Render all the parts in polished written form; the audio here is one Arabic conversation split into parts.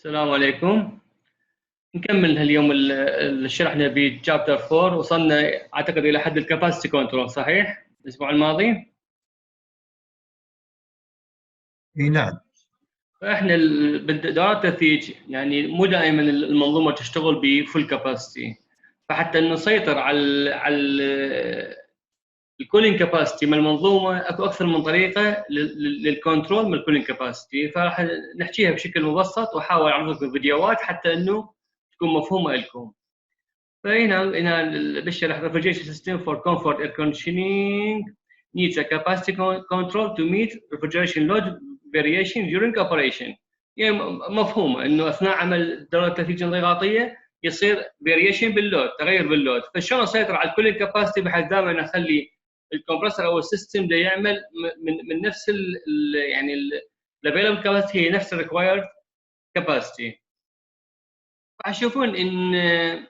السلام عليكم. نكمل اليوم اللي شرحنا به تشابتر 4. وصلنا اعتقد الى حد الكاباسيتي كنترول، صحيح؟ الاسبوع الماضي. اي نعم. فاحنا بدورات التثليج يعني مو دائما المنظومه تشتغل بفول كاباسيتي، فحتى انه نسيطر على الكولينج كاباسيتي من المنظومه اكو اكثر من طريقه للكنترول من الكولينج كاباسيتي، فراح نحكيها بشكل مبسط واحاول اعرض لكم فيديوهات حتى انه تكون مفهومه لكم. فهنا بشرح refrigeration system for comfort air conditioning needs a capacity control to meet refrigeration load variation during operation. يعني مفهومه انه اثناء عمل دوره التثليج الانضغاطيه يصير variation باللود، تغير باللود، فشلون اسيطر على الكولينج كاباسيتي بحيث دائما اخلي الكمبرسور او السيستم ده يعمل من نفس يعني الافيلبل كاباسيتي هي نفس الريكوايرد كاباسيتي. راح تشوفون ان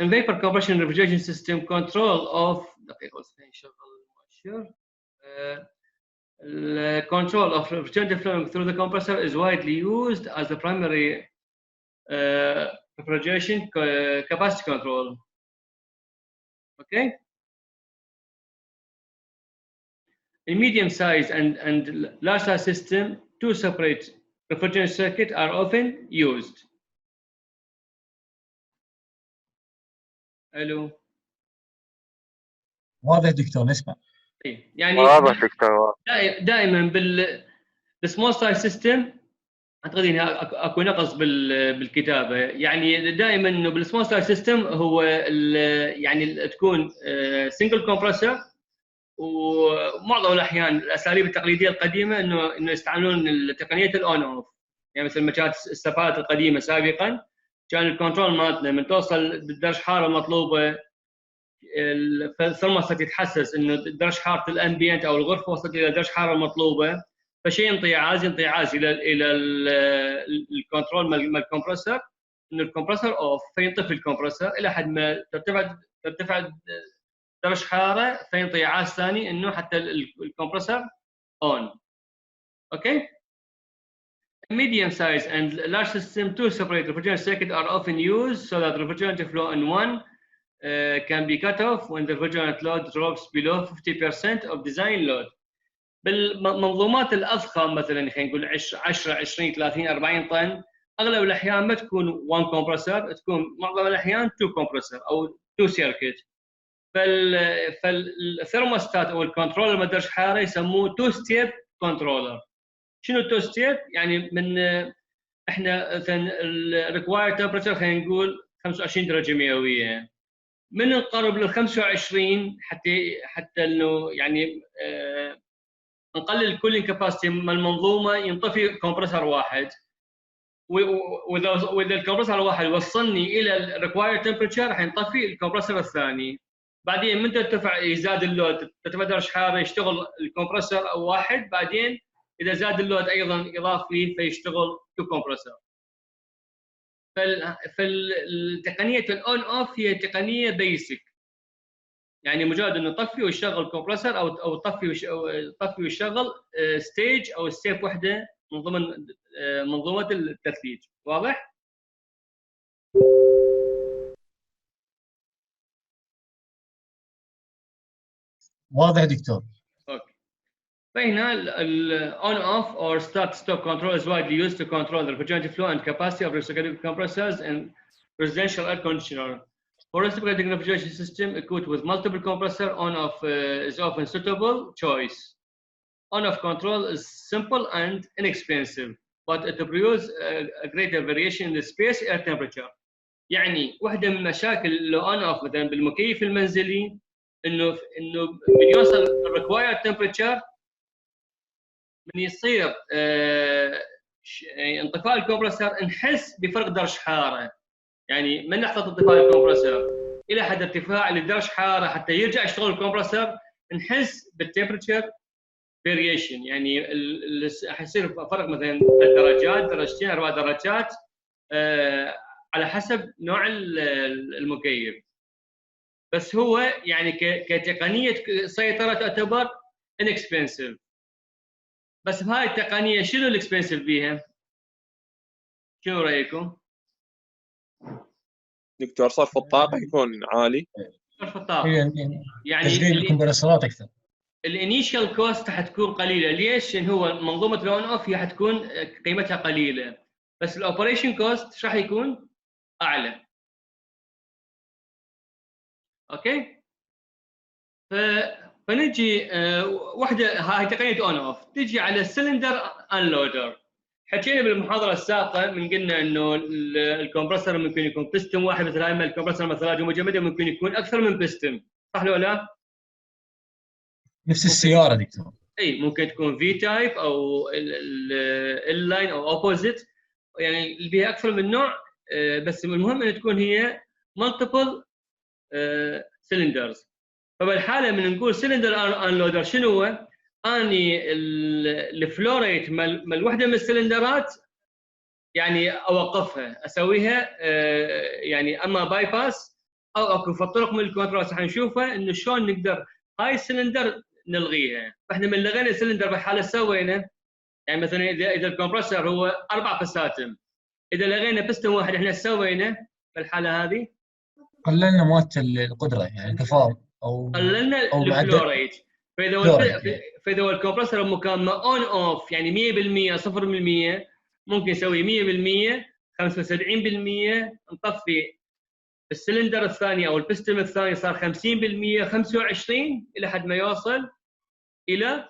in vapor compression refrigeration system control of دقيقة نشغل المؤشر. Control of refrigerant flowing through the compressor is widely used as the primary refrigeration capacity control. Okay. In medium size and large size system, two separate refrigerant circuits are often used. الو. واضح دكتور، نسمع. يعني واضح دكتور. دائما بالسمول سايز سيستم اعتقد هنا اكو نقص بالكتابه، يعني دائما انه بالسمول سايز سيستم هو يعني تكون سنجل كومبرسور، ومعظم الاحيان الاساليب التقليديه القديمه انه يستعملون تقنيه الاون اوف، يعني مثل ما كانت السفارات القديمه سابقا كان الكنترول مالتنا من توصل درجه حراره المطلوبه الثرموستات يتحسس انه درجه حراره الامبيانت او الغرفه وصلت الى درجه حراره المطلوبه، فشيء انطياز الى الكنترول مال الكمبرسور انه الكمبرسور اوف فينطفي الكمبرسور الى حد ما ترتفع درجه حراره فينطي اعاز ثاني انه حتى الكمبرسور اون. اوكي. Medium size and large system, two separate refrigerant circuits are often used so that refrigerant flow in one can be cut off when the refrigerant load drops below 50% of design load. بالمنظومات الاضخم مثلا خلينا نقول 10 20 30 40 طن اغلب الاحيان ما تكون 1 كومبرسور، تكون معظم الاحيان 2 كومبرسور او 2 سيركت. فالثرموستات او الكنترولر مال درجه حراره يسموه 2 ستيب كنترولر. شنو 2 ستيب؟ يعني من احنا مثلا الريكوايرد تمبرتشر خلينا نقول 25 درجه مئويه، من نقرب لل 25 حتى انه يعني نقلل الكولينج كاباسيتي من المنظومه ينطفي كومبرسور واحد، واذا الكومبرسور الواحد وصلني الى الريكوايرد تمبرتشر حينطفي الكومبرسور الثاني. بعدين من ترتفع يزداد اللود ترتفع درجه حراره يشتغل الكومبرسور واحد، بعدين اذا زاد اللود ايضا اضافي فيشتغل 2 كومبرسور. فالتقنيه الاون اوف هي تقنيه بيسك، يعني مجرد انه طفي ويشغل كومبرسور او طفي ويشغل ستيج او ستيب وحده من ضمن منظومه التثليج. واضح؟ واضح دكتور. اوكي. فهنا الاون اوف or start stop control is widely used to control the refrigerant flow and capacity of reciprocating compressors and residential air conditioner. For reciprocating refrigeration system equipped with multiple compressor, on-off is often suitable choice. On-off control is simple and inexpensive, but it produces a greater variation in the space air temperature. يعني واحدة من مشاكل الأون-off مثلا بالمكيف المنزلي إنه من يوصل الريكوايرد تمبرتشر من يصير انطفاء الكمبرسور نحس بفرق درجة حرارة، يعني من لحظه انطفاء الكمبرسور الى حد ارتفاع لدرجه حراره حتى يرجع يشتغل الكمبرسور نحس بالتمبرتشر فاريشن، يعني حيصير فرق مثلا 3 درجات، درجتين، 4 درجات على حسب نوع المكيف. بس هو يعني كتقنيه سيطره تعتبر inexpensive. بس بهاي التقنيه شنو الاكسبنسيف بيها؟ شنو رايكم؟ دكتور صرف الطاقه يكون عالي. صرف الطاقه يعني تشغيل الكمبرسورات اكثر. الانيشال كوست حتكون قليله. ليش؟ لان هو منظومه الاون اوف هي حتكون قيمتها قليله، بس الاوبريشن كوست راح يكون اعلى. اوكي. فنجي واحده هاي تقنيه اون اوف، تجي على السلندر انلودر. حكينا بالمحاضره السابقه من قلنا انه الكمبرسور ممكن يكون بيستم واحد، مثل هاي الكمبرسور مثلا مجمده ممكن يكون اكثر من بيستم، صح ولا لا؟ نفس السياره دكتور. اي ممكن تكون في تايب او ال لاين او اوبوزيت، يعني اللي بيها اكثر من نوع. بس المهم ان تكون هي مالتيبل سلندرز. فبالحاله من نقول سلندر انلودر شنو هو؟ اني الفلوريت مال الوحده من السلندرات يعني اوقفها، اسويها يعني اما باي باس او اكو طرق من الكنترول حنشوفها انه شلون نقدر هاي السلندر نلغيها. فاحنا من لغينا السلندر بالحاله سوينا يعني مثلا اذا الكمبرسور هو 4 بساتم، اذا لغينا بستم واحد احنا سوينا بالحاله هذه قللنا مواد القدره يعني كفاءه قللنا الفلوريت. فاذا هو الكمبرسور مكان اون اوف يعني 100% 0%، ممكن نسوي 100% 75%، نطفي السلندر الثاني او البستم الثاني صار 50% 25 الى حد ما يوصل الى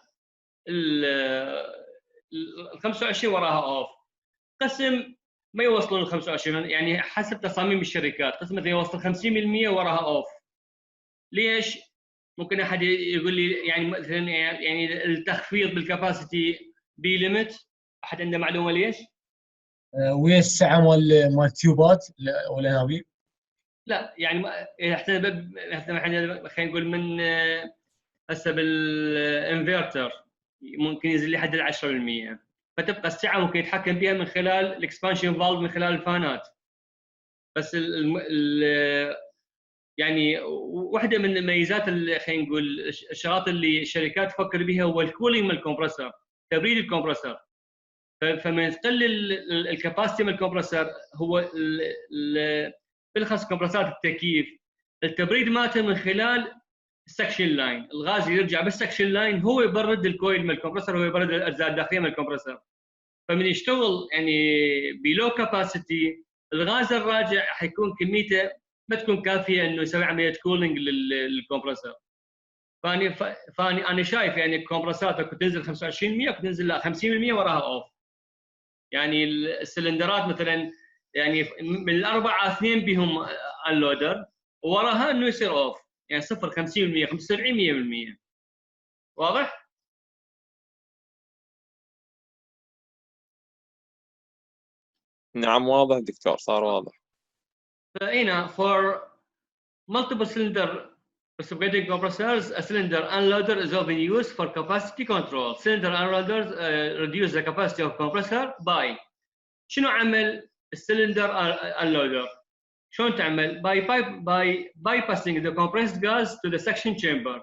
ال 25 وراها اوف. قسم ما يوصلون ال 25 يعني حسب تصاميم الشركات، قسم مثلا يوصل 50% وراها اوف. ليش؟ ممكن احد يقول لي يعني مثلا يعني التخفيض بالكاباسيتي بي ليميت، احد عنده معلومه ليش؟ ويا السعه مال التيوبات والانابيب. لا يعني احنا خلينا نقول من هسه بالانفرتر ممكن ينزل لحد ال 10%، فتبقى السعه ممكن يتحكم بها من خلال الاكسبانشن فالف من خلال الفانات. بس يعني واحده من الميزات اللي خلينا نقول الشغلات اللي الشركات تفكر بها هو الكولينج من الكمبرسور، تبريد الكمبرسور. فمن تقلل الكباسيتي من الكمبرسور هو بالخاص كمبرسورات التكييف التبريد مالته من خلال السكشن لاين، الغاز يرجع بالسكشن لاين هو يبرد الكويل من الكمبرسور، هو يبرد الاجزاء الداخليه من الكمبرسور. فمن يشتغل يعني بلو كاباسيتي الغاز الراجع حيكون كميته ما تكون كافيه انه يسوي عمليه كولينج للكمبرسور. فاني انا شايف يعني الكمبرسورات اكو تنزل 25% اكو تنزل لا 50% وراها اوف. يعني السلندرات مثلا يعني من الاربعه اثنين بهم انلودر ووراها انه يصير اوف، يعني 0 50% 75 100%. واضح؟ نعم واضح دكتور، صار واضح. فهنا for multiple cylinder reciprocating compressors, a cylinder unloader is often used for capacity control. Cylinder unloaders reduce the capacity of compressor by شنو عمل السلندر unloader؟ شلون تعمل؟ by bypassing the compressed gas to the suction chamber.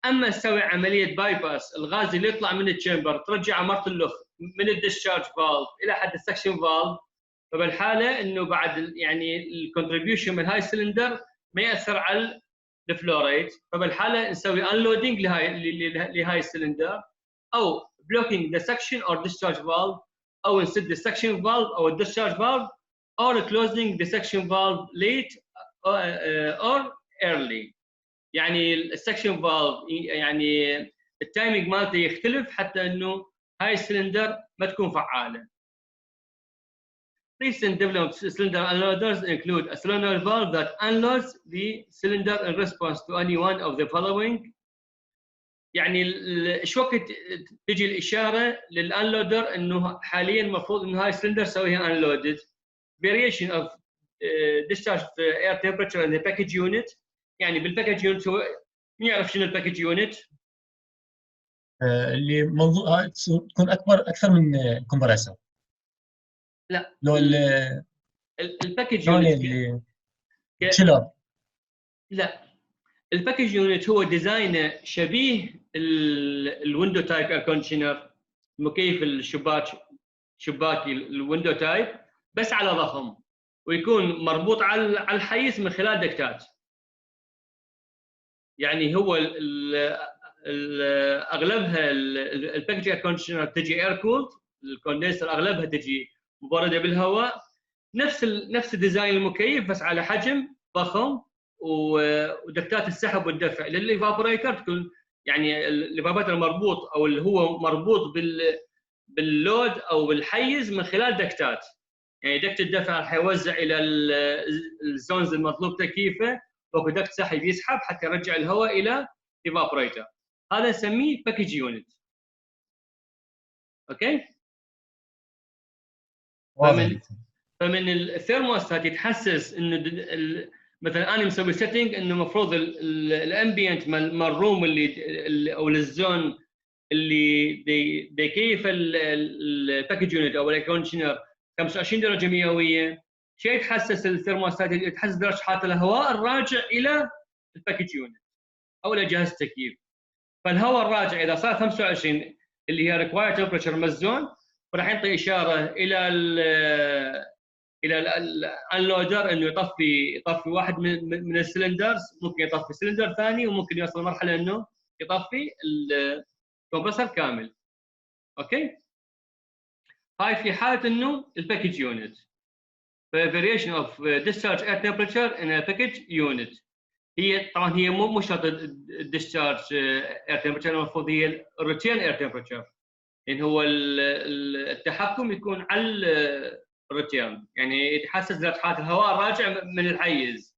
اما تسوي عمليه بايباس الغاز اللي يطلع من التشامبر ترجعه مرت اللخ من الديسشارج فالف الى حد السكشن فالف، فبالحاله انه بعد يعني الكونتريبيوشن من هاي السلندر ما ياثر على الفلوريت، فبالحاله نسوي انلودنج لهاي السلندر او blocking the suction or discharge valve، او نسد السكشن فالف او الديسشارج فالف or closing the suction valve late or early. يعني السكشن فالف يعني التايمينج مالته يختلف حتى انه هاي السلندر ما تكون فعاله. Recent developed cylinder unloaders include a solenoid valve that unloads the cylinder in response to any one of the following. يعني ايش وقت تجي الاشاره للانلودر انه حاليا المفروض انه هاي السلندر سويها unloaded. Variation of discharge air temperature in the package unit. يعني بالباكج يونت هو مين يعرف شنو الباكج يونت؟ اللي تكون اكثر من كومبريسور. لا لو الباكج يونت تشيلر. لا الباكج يونت هو ديزاينه شبيه الويندو تايب اير كونديشنر، مكيف الشباك شباكي الويندو تايب، بس على ضخم، ويكون مربوط على الحيز من خلال دكتات. يعني هو اغلبها الباكج اير كونديشنر تجي اير كولد، الكوندنسر اغلبها تجي مبرده بالهواء، نفس الديزاين المكيف بس على حجم ضخم، ودكتات السحب والدفع. للايفابوريتر تكون يعني الايفابوريتر مربوط او اللي هو مربوط باللود او بالحيز من خلال دكتات. يعني دكت الدفع راح يوزع الى الزونز المطلوب تكييفه، واكو دكت سحب يسحب حتى يرجع الهواء الى ايفابوريتر. هذا نسميه باكج يونت. اوكي؟ فمن الثيرموستات يتحسس انه مثلا انا مسوي سيتنج انه المفروض الامبيانت مال الروم اللي او الزون اللي دي كيف الباكج يونت او الكونديشنر 25 درجه مئويه. شيء يتحسس الثيرموستات، يتحسس درجه حراره الهواء الراجع الى الباكج يونت او الى جهاز التكييف. فالهواء الراجع اذا صار 25 اللي هي ريكوايرد تمبرتشر مزون، وراح يعطي اشاره الى الانلودر انه يطفي واحد من السلندرز، ممكن يطفي سلندر ثاني، وممكن يوصل مرحله انه يطفي الكمبرسر كامل. اوكي؟ هاي في حاله انه الباكج يونت. فاريشن اوف discharge air temperature in a package unit. هي طبعا هي مو شرط الديscharge air temperature، المفروض هي الريتيرن air temperature. يعني هو التحكم يكون على الريتيرن، يعني يتحسس درجه حراره الهواء الراجع من الحيز.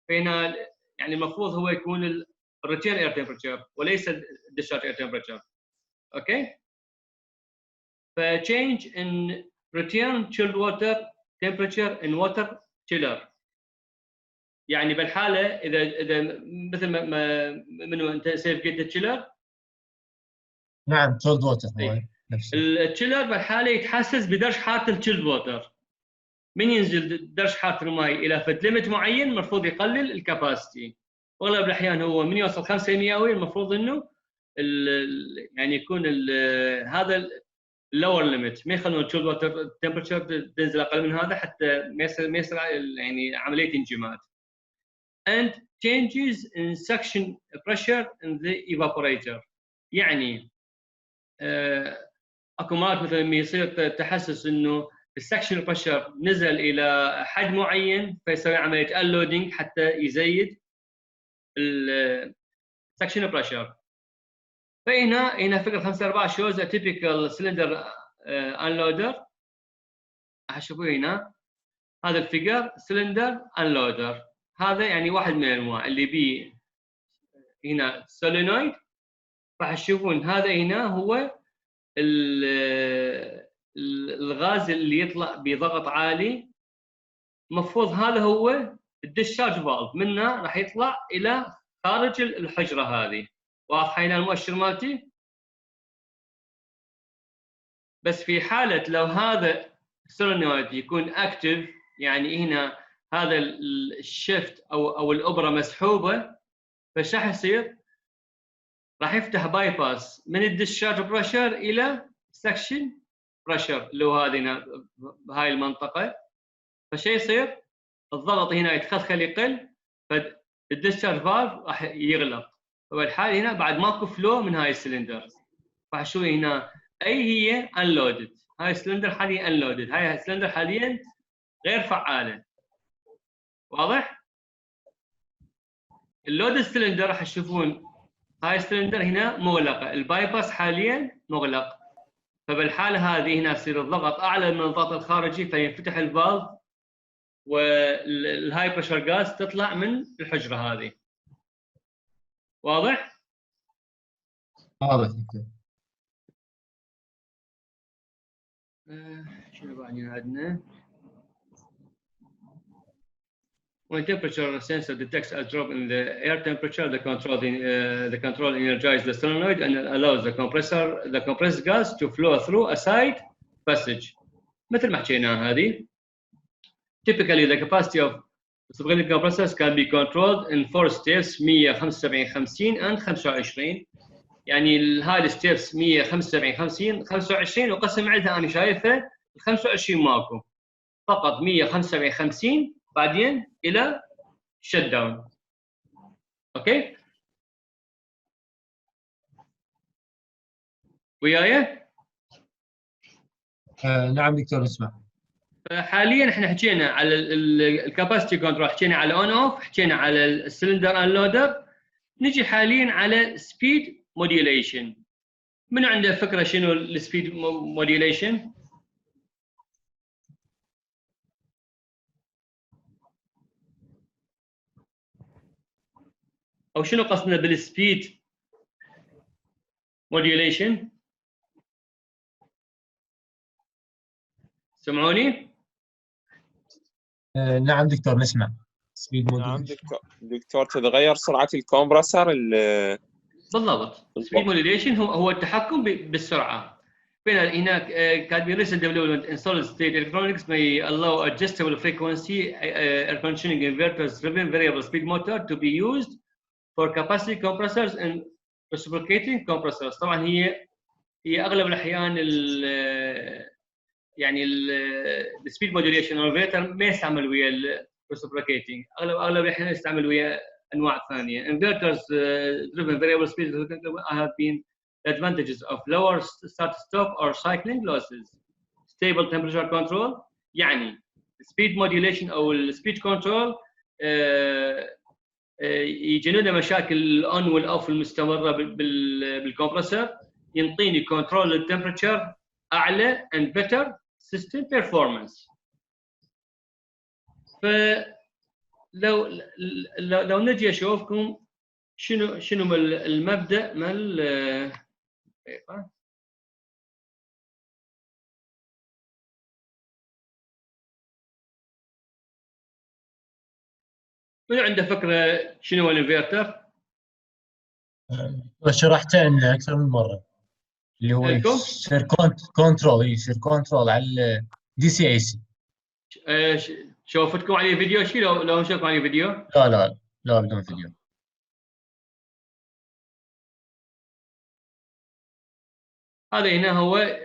فهنا يعني المفروض هو يكون الريتيرن اير تمبرتشر وليس الديscharge اير تمبرتشر. اوكي؟ فchange in return chilled water temperature in water chiller. يعني بالحاله اذا مثل ما منو انت سيف قلت التشيلر. نعم تشيلد ووتر هو التشيلر بالحاله يتحسس بدرجه حراره التشيلد ووتر. من ينزل درجه حراره الماء الى فد ليمت معين المفروض يقلل الكاباسيتي. واغلب الاحيان هو من يوصل 5 مئوي المفروض انه يعني يكون هذا اللور ليمت، ما يخلون التشيلد ووتر تمبرتشر تنزل اقل من هذا حتى ما يصير يعني عمليه انجماد. and changes in suction pressure in the evaporator. يعني اكو مرات مثلا يصير تحسس انه السكشن بريشر نزل الى حد معين فيسوي عمليه انلودنج حتى يزيد السكشن بريشر. فهنا فيجر 5.4 shows a typical cylinder unloader. هتشوفوه هنا هذا الفيجر سلندر انلودر. هذا يعني واحد من الانواع اللي بيه هنا سولينويد. راح تشوفون هذا هنا هو الغاز اللي يطلع بضغط عالي. المفروض هذا هو الديscharge فالف، منه راح يطلع الى خارج الحجره هذه. واضحه هنا المؤشر مالتي؟ بس في حاله لو هذا السولينويد يكون اكتف، يعني هنا هذا الشيفت او الابره مسحوبه، فايش راح يصير؟ راح يفتح باي باس من الديscharge بريشر الى سكشن بريشر اللي هو هذه بهاي المنطقه. فشي يصير الضغط هنا يتخلخل يقل، فالديscharge فالف راح يغلق. فبالحال هنا بعد ماكو فلو من هاي السلندر. راح تشوف هنا اي هي انلودد. هاي السلندر حاليا انلودد، هاي السلندر حاليا غير فعاله. واضح؟ اللود السلندر راح تشوفون هاي السلندر هنا مغلقه، الباي باس حاليا مغلق. فبالحاله هذه هنا يصير الضغط اعلى من الضغط الخارجي فينفتح الفالف والهاي بريشر غاز تطلع من الحجره هذه. واضح؟ واضح. شنو بعدين عندنا؟ When temperature sensor detects a drop in the air temperature, the control energizes the solenoid and allows the compressed gas to flow through a side passage. مثل ما حكينا هذه. Typically, the capacity of superheating compressors can be controlled in 4 steps: 175, 50 and 25. يعني هاي الستيبس 175 50 25 وقسم عندها انا شايفه ال 25 ماكو. فقط 155 بعدين الى شت داون. اوكي وياي؟ نعم دكتور اسمع. حاليا احنا حكينا على الكاباسيتي كنترول، حكينا على اون اوف، حكينا على السلندر انلودر. نجي حاليا على سبيد موديوليشن. من عنده فكره شنو السبيد موديوليشن؟ او شنو قصدنا بالسبيد موديوليشن؟ سمعوني؟ نعم دكتور نسمع. سبيد نعم دكتور تتغير سرعة الكمبرسر بالضبط. سبيد موديوليشن هو التحكم بالسرعه. بين هناك كاتبين recent development in solid state electronics may allow adjustable frequency air conditioning inverters driven variable speed motor to be used for capacity compressors and reciprocating compressors. طبعا هي اغلب الاحيان يعني السبيد موديوليشن انفرتر ما يستعمل ويا الريسبروكيتنج، اغلب الاحيان يستعمل ويا انواع ثانيه. inverters driven variable speed have been the advantages of lower start stop or cycling losses, stable temperature control. يعني speed modulation او السبيد كنترول يجنبنا مشاكل الاون والاوف المستمره بالكمبرسور، ينطيني كنترول للتمبرتشر اعلى and better system performance. لو نجي اشوفكم شنو المبدا مال من عنده فكره شنو هو الانفرتر؟ شرحته لنا اكثر من مره، اللي هو يصير كنترول، يصير كنترول على دي سي اي سي. شوفتكم عليه فيديو شيء؟ لو نشوفكم عليه فيديو؟ لا بدون فيديو. هذا هنا هو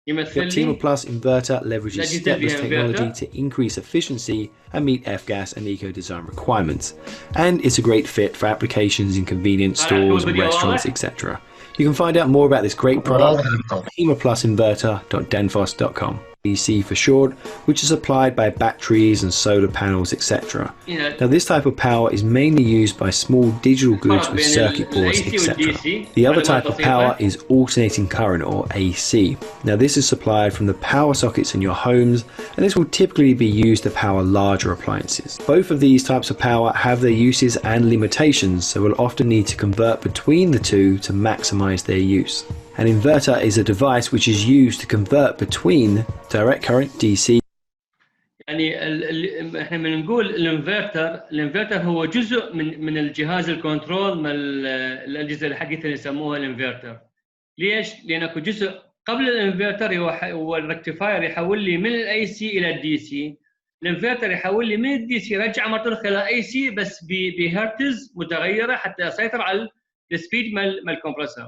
The Optima Plus inverter leverages stepless technology to increase efficiency and meet F-gas and eco-design requirements, and it's a great fit for applications in convenience stores, restaurants, etc. You can find out more about this great product at optimaplusinverter.denfos.com. DC for short, which is supplied by batteries and solar panels, etc. Now this type of power is mainly used by small digital goods with circuit boards, etc. The other type of power is alternating current, or AC. Now this is supplied from the power sockets in your homes, and this will typically be used to power larger appliances. Both of these types of power have their uses and limitations, so we'll often need to convert between the two to maximize their use. An inverter is a device which is used to convert between direct current DC. يعني احنا بنقول الانفرتر هو جزء من الجهاز الكنترول من الاجهزه الحديثه اللي يسموها الانفرتر. ليش؟ لان اكو جزء قبل الانفرتر هو الركتيفاير يحول لي من الاي سي الى الدي سي. الانفرتر يحول لي من الدي سي يرجع مره اخرى الى اي سي بس بهرتز متغيره حتى اسيطر على السبيد مال الكمبرسور.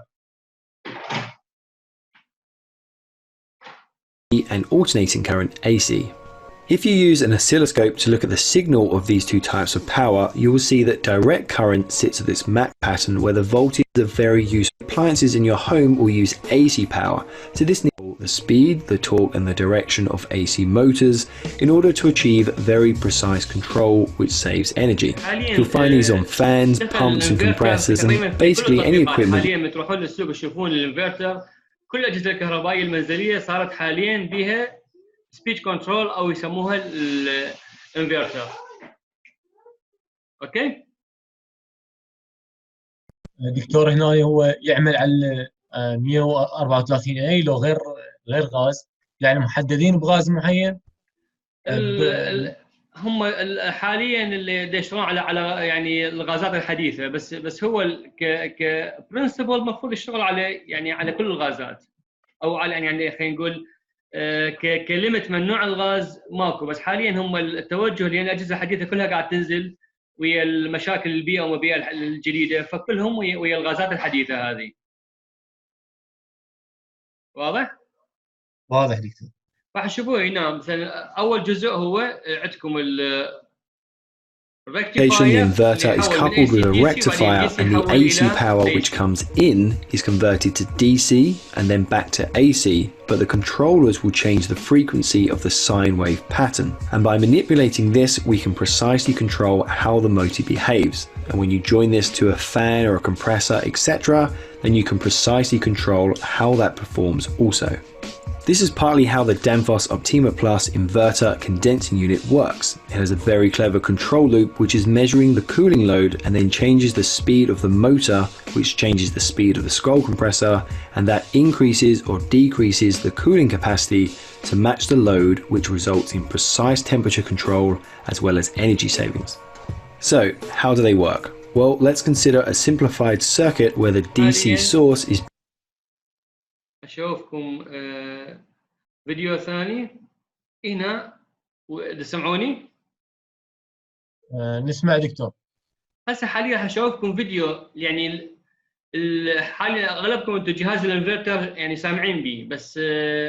And alternating current AC. If you use an oscilloscope to look at the signal of these two types of power, you will see that direct current sits at this map pattern where the voltage is very useful. Appliances in your home will use AC power to this the speed, the torque and the direction of AC motors in order to achieve very precise control which saves energy. You'll find these on fans, pumps and compressors and basically any equipment. حاليا تروحون للسوق تشوفون الانفرتر، كل الاجهزه الكهربائيه المنزليه صارت حاليا بها سبيد كنترول او يسموها الانفرتر. اوكي دكتور هنا هو يعمل على 134 اي لو غير غاز، يعني محددين بغاز معين. هم حاليا اللي يشتغلون على يعني الغازات الحديثه، بس هو كبرنسبل المفروض يشتغل على كل الغازات، او على يعني خلينا نقول كليمت من نوع الغاز ماكو. بس حاليا هم التوجه لان الاجهزه الحديثه كلها قاعد تنزل ويا المشاكل البيئه والبيئه الجديده، فكلهم ويا الغازات الحديثه هذه. واضح دكتور. راح تشوفوه هنا مثلا اول جزء هو عندكم The inverter is coupled with a rectifier, and the AC power which comes in is converted to DC and then back to AC, but the controllers will change the frequency of the sine wave pattern, and by manipulating this we can precisely control how the motor behaves. And when you join this to a fan or a compressor, etc., then you can precisely control how that performs also. This is partly how the Danfoss Optima Plus inverter condensing unit works. It has a very clever control loop which is measuring the cooling load and then changes the speed of the motor, which changes the speed of the scroll compressor, and that increases or decreases the cooling capacity to match the load, which results in precise temperature control as well as energy savings. So, how do they work? Well, let's consider a simplified circuit where the DC source is أشوفكم فيديو ثاني هنا تسمعوني؟ نسمع دكتور. هسه حاليا حشوفكم فيديو يعني حاليا اغلبكم انتم جهاز الانفرتر يعني سامعين به، بس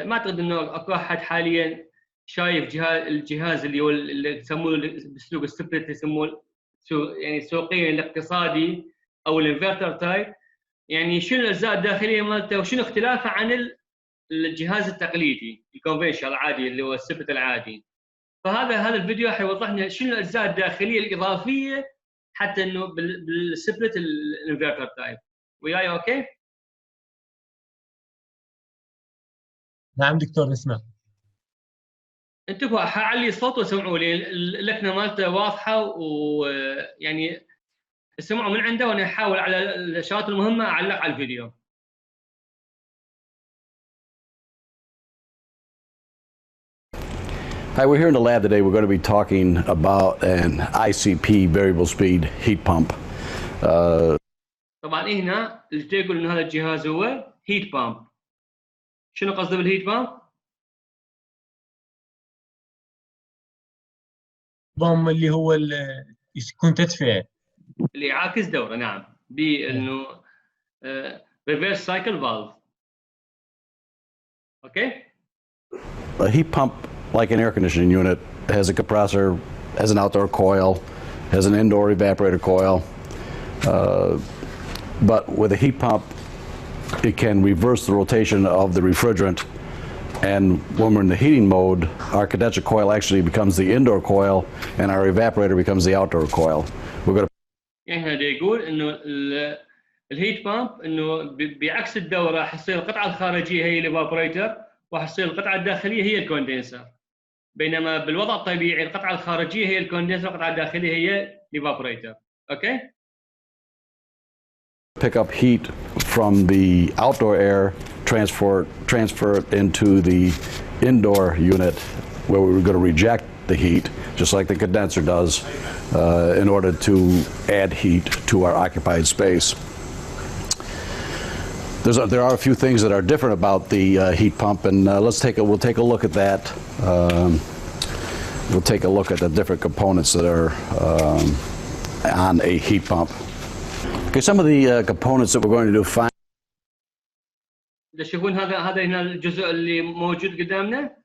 ما اعتقد انه اكو احد حاليا شايف الجهاز اللي هو اللي يسموه باسلوب السبلت يسموه يعني السوقيا الاقتصادي او الانفرتر تايب، يعني شنو الاجزاء الداخليه مالته وشنو اختلافه عن الجهاز التقليدي الكونفنشال العادي اللي هو السبلت العادي. فهذا الفيديو حيوضح لنا شنو الاجزاء الداخليه الاضافيه حتى انه بالسبلت الانفرتر تايب. وياي اوكي؟ نعم دكتور نسمع. انتبهوا حاعلي الصوت وسمعوا لي، اللكنه مالته واضحه ويعني اسمعوا من عنده وانا احاول على الاشارات المهمه اعلق على الفيديو. Hi, we're here in the lab today. We're going to be talking about an ICP variable speed heat pump. طبعا هنا اللي يقول انه هذا الجهاز هو هيت بامب. شنو قصده بالهيت بامب؟ بامب اللي هو يكون تدفئه اللي يعاكس دوره. نعم، بانه ريفيرس سايكل فالف. اوكي. A heat pump, like an air conditioning unit, has a compressor, has an outdoor coil, has an indoor evaporator coil. But with a heat pump, it can reverse the rotation of the refrigerant, and when we're in the heating mode, our condenser coil actually becomes the indoor coil, and our evaporator becomes the outdoor coil. We're going to. يعني هذا يقول انه الهيت بامب انه بعكس الدوره حتصير القطعه الخارجيه هي الايفابوريتر وحتصير القطعه الداخليه هي الكوندنسر، بينما بالوضع الطبيعي القطعه الخارجيه هي الكوندنسر والقطعه الداخليه هي الايفابوريتر. اوكي. Pick up heat from the outdoor air, transfer it into the indoor unit where we're going to reject the heat, just like the condenser does, in order to add heat to our occupied space. There are a few things that are different about the heat pump, and we'll take a look at that. We'll take a look at the different components that are on a heat pump. Okay, some of the components that we're going to do. تشوفون هذا هنا الجزء اللي موجود قدامنا.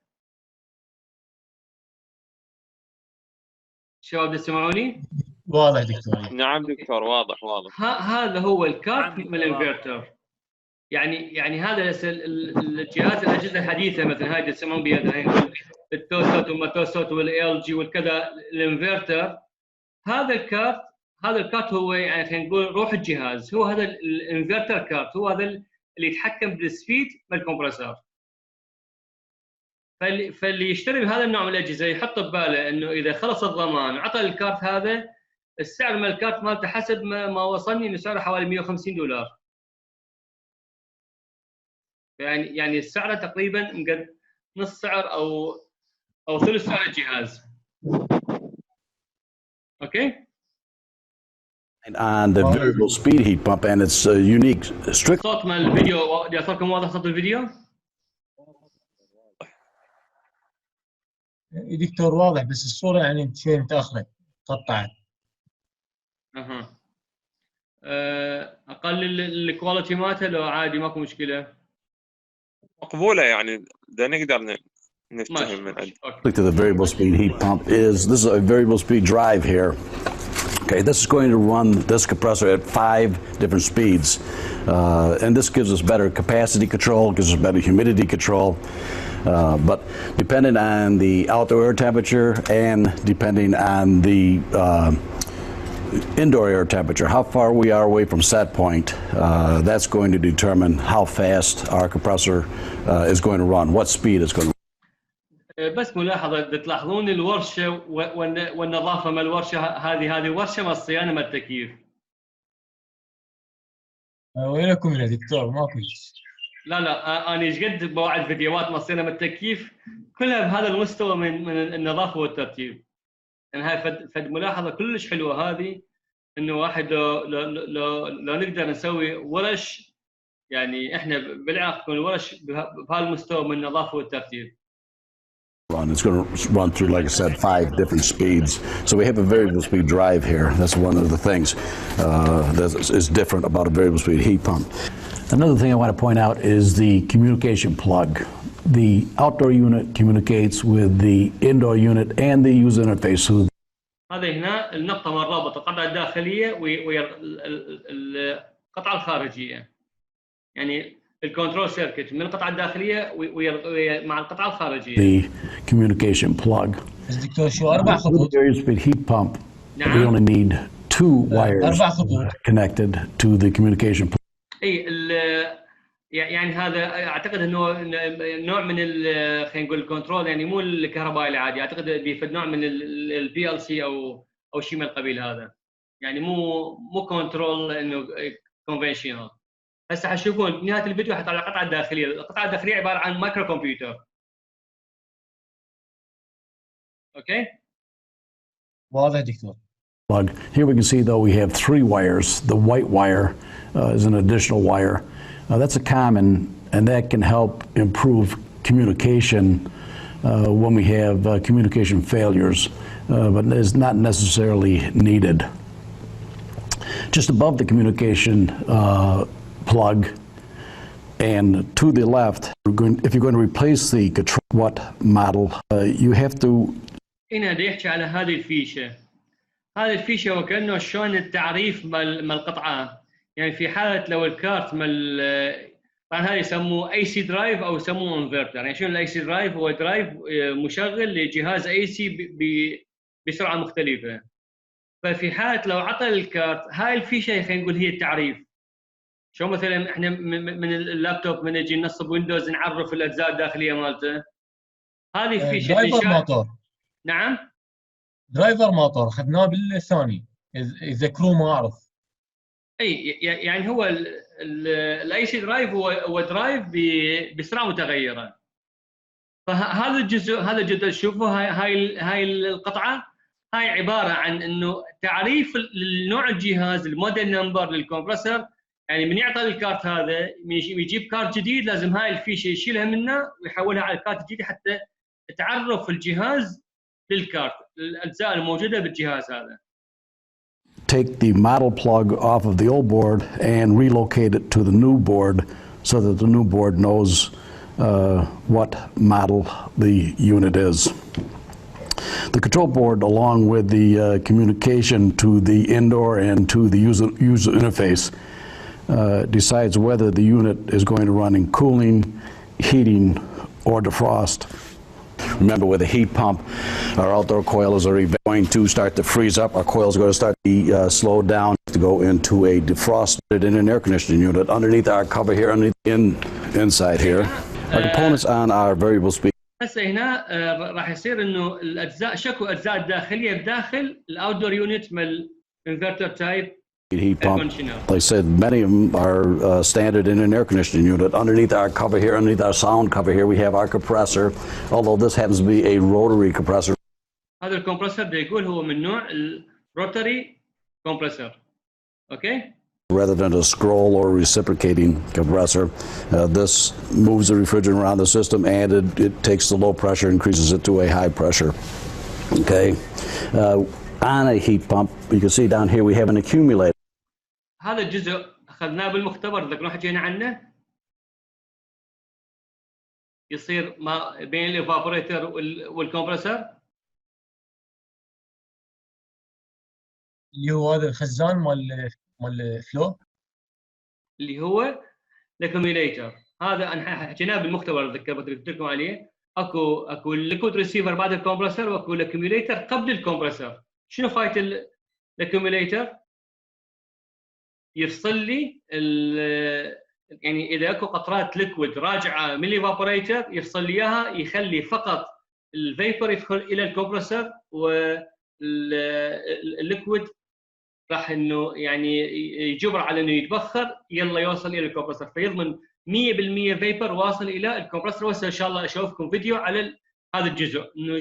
شباب تسمعوني؟ واضح دكتور. نعم دكتور، واضح. هذا هو الكارت من الانفرتر. يعني هذا الجهاز الاجهزه الحديثه مثلا هاي تسمعون بها التوسوت والماتوسوت والال جي والكذا الانفرتر. هذا الكارت هو يعني خلينا نقول روح الجهاز، هو هذا الانفرتر كارت، هو هذا اللي يتحكم بالسبيد بالكمبرسور. فاللي يشتري بهذا النوع من الاجهزه يحط بباله انه اذا خلص الضمان وعطى الكارت هذا، السعر مال الكارت مالته حسب ما وصلني انه سعره حوالي $150. يعني السعر تقريبا قد نص سعر او ثلث سعر الجهاز. اوكي. On the variable speed heat pump, and it's unique. Strict. صوت مال الفيديو يعطيكم واضح صوت الفيديو؟ دكتور واضح، بس الصورة يعني شوي متأخرة قطعت. اقلل الكواليتي مالته لو عادي ماكو مشكلة؟ مقبولة يعني، ده نقدر نفتهم من عندك. To the variable speed heat pump is, this is a variable speed drive here. Okay, this is going to run this compressor at 5 different speeds. And this gives us better capacity control, gives us better humidity control. But depending on the outdoor air temperature and depending on the indoor air temperature, how far we are away from set point, that's going to determine how fast our compressor is going to run, what speed it's going to run. بس ملاحظة تلاحظون الورشة والنظافة مال الورشة هذه ورشة مال الصيانة مال التكييف. وينكم يا دكتور ماكو؟ لا أنا إيش قد بوعد فيديوهات مال الصيانة مال التكييف كلها بهذا المستوى من النظافة والترتيب. يعني هاي فد ملاحظة كلش حلوة هذه، إنه واحد لو نقدر نسوي ورش، يعني إحنا بالعراق تكون ورش بهالمستوى من النظافة والترتيب. It's going to run through, like I said, 5 different speeds. So we have a variable speed drive here. That's one of the things that is different about a variable speed heat pump. Another thing I want to point out is the communication plug. The outdoor unit communicates with the indoor unit and the user interface. هذا هنا النقطة من رابط القطعة الداخلية والقطعة الخارجية. يعني الكنترول سيركت من القطعة الداخلية مع القطعة الخارجية. The communication plug. دكتور شو 4 خطوط؟ Variable speed heat pump. We only need 2 wires connected to the communication plug. يعني هذا اعتقد انه نوع من خلينا نقول الكنترول، يعني مو الكهربائي العادي، اعتقد بيفد نوع من البي ال سي او شيء من القبيل هذا، يعني مو كنترول انه كونفنشنال. هسه حتشوفون بنهايه الفيديو حتطلع القطعه الداخليه، القطعه الداخليه عباره عن مايكرو كمبيوتر. اوكي واضح دكتور. Here we can see though we have 3 wires. The white wire is an additional wire. That's a common, and that can help improve communication when we have communication failures, but is not necessarily needed. Just above the communication plug and to the left, if you're going to replace the control watt model, you have to. هنا بدي احكي على هذه الفيشه. هذه الفيشه وكانه شلون التعريف مال القطعه. يعني في حاله لو الكارت مال طبعا هذا يسموه اي سي درايف او يسموه انفرتر. يعني شنو الاي سي درايف؟ هو درايف مشغل لجهاز اي سي بسرعه مختلفه. ففي حاله لو عطل الكارت، هاي الفيشه خلينا نقول هي التعريف. شو مثلا احنا من اللابتوب من نجي ننصب ويندوز نعرف الاجزاء الداخليه مالته. هذه الفيشه درايفر موتور. نعم درايفر موتور اخذناه بالثاني يذكروه ما اعرف. اي يعني هو الاي سي درايف هو درايف بسرعه متغيره. فهذا الجزء تشوفوا هاي القطعه، هاي عباره عن انه تعريف نوع الجهاز، الموديل نمبر للكمبرسور. يعني من يعطي الكارت هذا يجيب كارت جديد، لازم هاي الفيشه يشيلها منه ويحولها على الكارت الجديد حتى تعرف الجهاز للكارت، الاجزاء الموجوده بالجهاز هذا. Take the model plug off of the old board and relocate it to the new board so that the new board knows what model the unit is. The control board, along with the communication to the indoor and to the user interface, decides whether the unit is going to run in cooling, heating, or defrost. Remember, with a heat pump, our outdoor coils are going to start to freeze up. Our coils are going to start to slow down to go into a defrosted in an air conditioning unit underneath our cover here, inside here. Our components on our variable speed. هسه هنا راح يصير انه الاجزاء شكو اجزاء الداخليه بداخل الاوتدور يونت مال انفرتر تايب heat pump. Like I said, many of them are standard in an air conditioning unit. Underneath our cover here, underneath our sound cover here, we have our compressor, although this happens to be a rotary compressor. هذا الكمبرسور ده يقول هو من نوع الروتري كومبرسور. اوكي؟ Rather than a scroll or reciprocating compressor, this moves the refrigerant around the system and it takes the low pressure, increases it to a high pressure. Okay? On a heat pump, you can see down here we have an accumulator. هذا الجزء اخذناه بالمختبر، ذكرنا حكينا عنه. يصير ما بين الايفابوريتر والكمبرسر؟ اللي هو هذا الخزان مال فلو، اللي هو الاكيوميليتر. هذا انا حكيناه بالمختبر اتذكر قلت لكم عليه. اكو الليكويد ريسيفر بعد الكمبرسر، واكو الاكيوميليتر قبل الكمبرسر. شنو فايده الاكيوميليتر؟ يفصل لي يعني اذا اكو قطرات ليكويد راجعه من الايفابوريتر يفصل لي اياها، يخلي فقط الفيبر يدخل الى الكمبرسر، والليكويد راح انه يعني يجبر على انه يتبخر يلا يوصل الى الكمبرسر، فيضمن 100% فيبر واصل الى الكمبرسر. وهسه ان شاء الله اشوفكم فيديو على هذا الجزء انه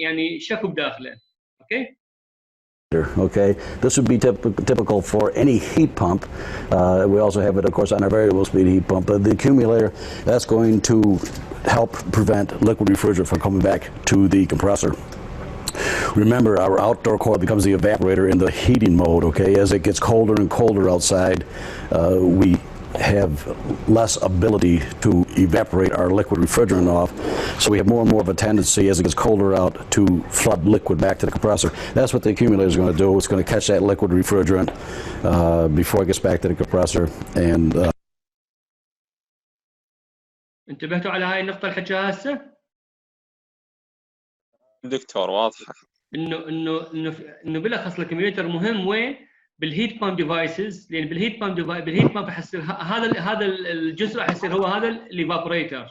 يعني شكو بداخله. اوكي. Okay, this would be typical for any heat pump. We also have it, of course, on our variable speed heat pump. But the accumulator, that's going to help prevent liquid refrigerant from coming back to the compressor. Remember, our outdoor coil becomes the evaporator in the heating mode, okay? As it gets colder and colder outside, we have less ability to evaporate our liquid refrigerant off, so we have more and more of a tendency as it gets colder out to flood liquid back to the compressor. That's what the accumulator is going to do. It's going to catch that liquid refrigerant before it gets back to the compressor. And انتبهتوا على هاي النقطة اللي حكيها هسه؟ دكتور واضحة. انه بالاخص الاكيوميليتر مهم وين؟ بالهيت بامب ديفايسز، لان بالهيت بامب راح يصير هذا الجزء راح يصير هو هذا الايفابوريتر.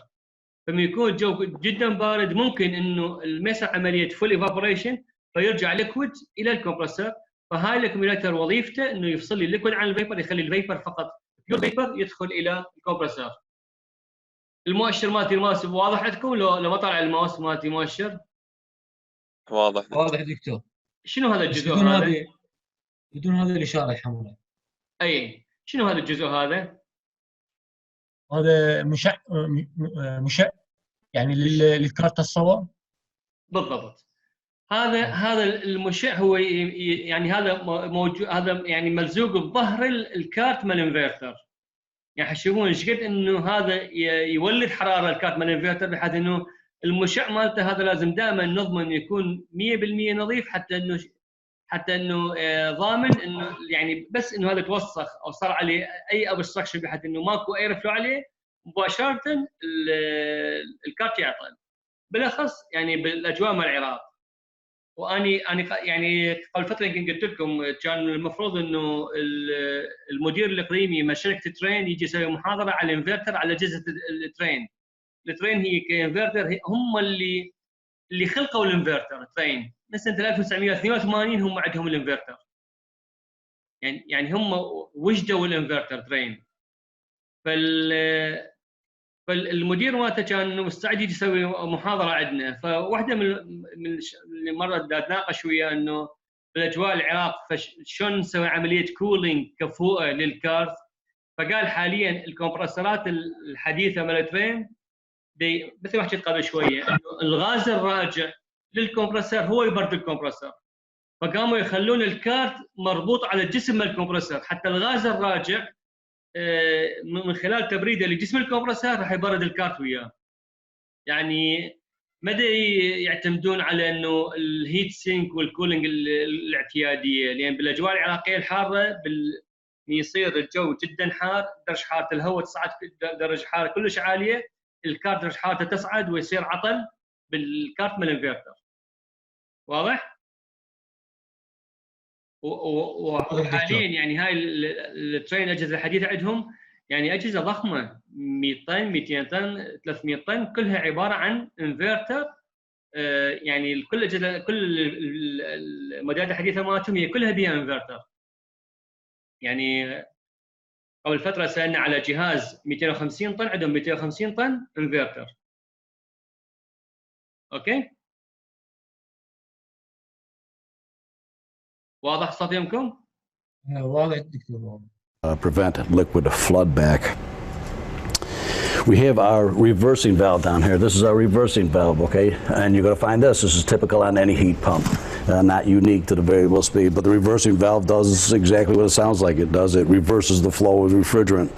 فلما يكون الجو جدا بارد ممكن انه ما يصير عمليه فول ايفابوريشن فيرجع ليكويد الى الكمبرسر. فهاي الاكيوميليتر وظيفته انه يفصل لي الليكويد عن الفيبر، يخلي الفيبر فقط بيور فيبر يدخل الى الكمبرسر. المؤشر مالتي الماوس واضح عندكم؟ لو ما طالع الماوس مالتي مؤشر واضح دكتور. شنو هذا الجزء هذا؟ بدون هذه الاشاره الحمراء. اي شنو هذا الجزء هذا؟ هذا مشع يعني للكارت الصور. بالضبط. هذا المشع هو يعني هذا موجود، هذا يعني ملزوق بظهر الكارت مال الانفرتر. يعني حتشوفون ايش قد انه هذا يولد حراره الكارت مال الانفرتر، بحيث انه المشع مالته هذا لازم دائما نضمن يكون 100% نظيف، حتى انه ضامن انه يعني بس انه هذا توسخ او صار عليه اي ابستراكشن بحيث انه ماكو اير فلو عليه مباشره الكارت يعطل. بالاخص يعني بالاجواء مال العراق. واني يعني قبل فتره يمكن قلت لكم كان المفروض انه المدير الاقليمي من شركه ترين يجي يسوي محاضره على الانفرتر على اجهزه الترين. الترين هي كانفرتر هم اللي خلقوا الانفرتر. ترين من سنه 1982 هم عندهم الانفرتر. يعني هم وجدوا الانفرتر ترين. فالمدير مالته كان مستعد يسوي محاضره عندنا. فواحده من المره نتناقش وياه انه بالاجواء العراق شلون نسوي عمليه كولينج كفؤه للكارت. فقال حاليا الكمبرسورات الحديثه مال ترين مثل ما حكيت قبل شويه انه الغاز الراجع للكمبرسور هو يبرد الكمبرسور. فقاموا يخلون الكارت مربوط على الجسم مال الكمبرسور، حتى الغاز الراجع من خلال تبريده لجسم الكمبرسور راح يبرد الكارت وياه. يعني ما يعتمدون على انه الهيت سينك والكولينج الاعتياديه، لان بالاجواء العراقيه الحاره يصير الجو جدا حار، درجه حراره الهواء تصعد درجه حراره كلش عاليه، الكارت درجه حرارته تصعد ويصير عطل بالكارت من الانفرتر. واضح؟ وحاليا يعني هاي الترين الاجهزه الحديثه عندهم يعني اجهزه ضخمه 100 طن 200 طن 300 طن كلها عباره عن انفرتر. يعني كل الاجهزه كل الموديلات الحديثه مالتهم هي كلها بها انفرتر. يعني قبل فتره سالنا على جهاز 250 طن عندهم 250 طن انفرتر. اوكي؟ واضح صوت يمكم؟ واضح دكتور واضح. Prevent liquid flood back. We have our reversing valve down here. This is our reversing valve, okay? And you're going to find this. This is typical on any heat pump, not unique to the variable speed. But the reversing valve does exactly what it sounds like it does. It reverses the flow of refrigerant.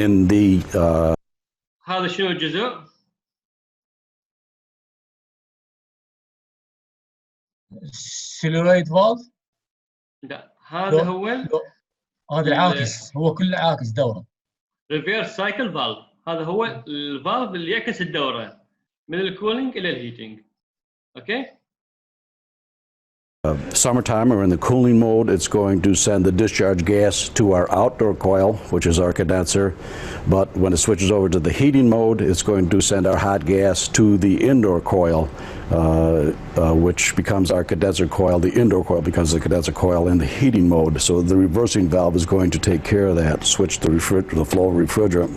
In the هذا شنو الجزء؟ سيلويد فالف. لا هذا هو هذا العاكس، هو كله عاكس دوره. ريفيرس سايكل فالف، هذا هو الفالف اللي يعكس الدوره من الكولينج الى الهيتنج. اوكي. Summertime or in the cooling mode, it's going to send the discharge gas to our outdoor coil, which is our condenser. But when it switches over to the heating mode, it's going to send our hot gas to the indoor coil, which becomes our condenser coil. The indoor coil becomes the condenser coil in the heating mode. So the reversing valve is going to take care of that, switch the flow of refrigerant.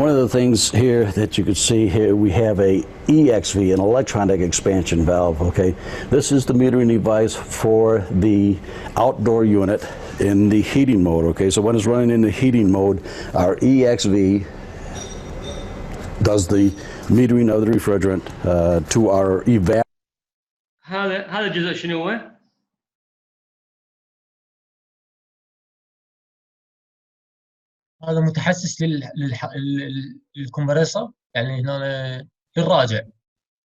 One of the things here that you can see here, we have a EXV, an electronic expansion valve, okay? This is the metering device for the outdoor unit in the heating mode, okay? So when it's running in the heating mode, our EXV does the metering of the refrigerant to our evaporator. هذا الجزء شنو هو؟ هذا متحسس للكمبريسور، يعني هنا للراجع.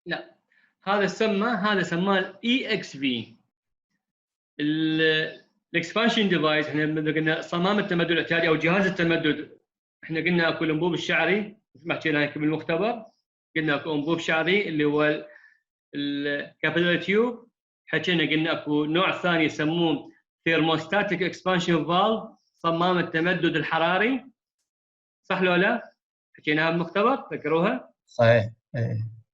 لا هذا سماه اي اكس في، الاكسبانشن ديفايس. احنا قلنا صمام التمدد الاعتيادي او جهاز التمدد، احنا قلنا اكو الانبوب الشعري مثل ما حكينا لكم بالمختبر، قلنا اكو انبوب شعري اللي هو الكابيلاري تيوب، حكينا قلنا اكو نوع ثاني يسموه ثيرموستاتيك اكسبانشن فالف، صمام التمدد الحراري، صح لو لا؟ حكيناها بالمختبر تذكروها؟ صحيح.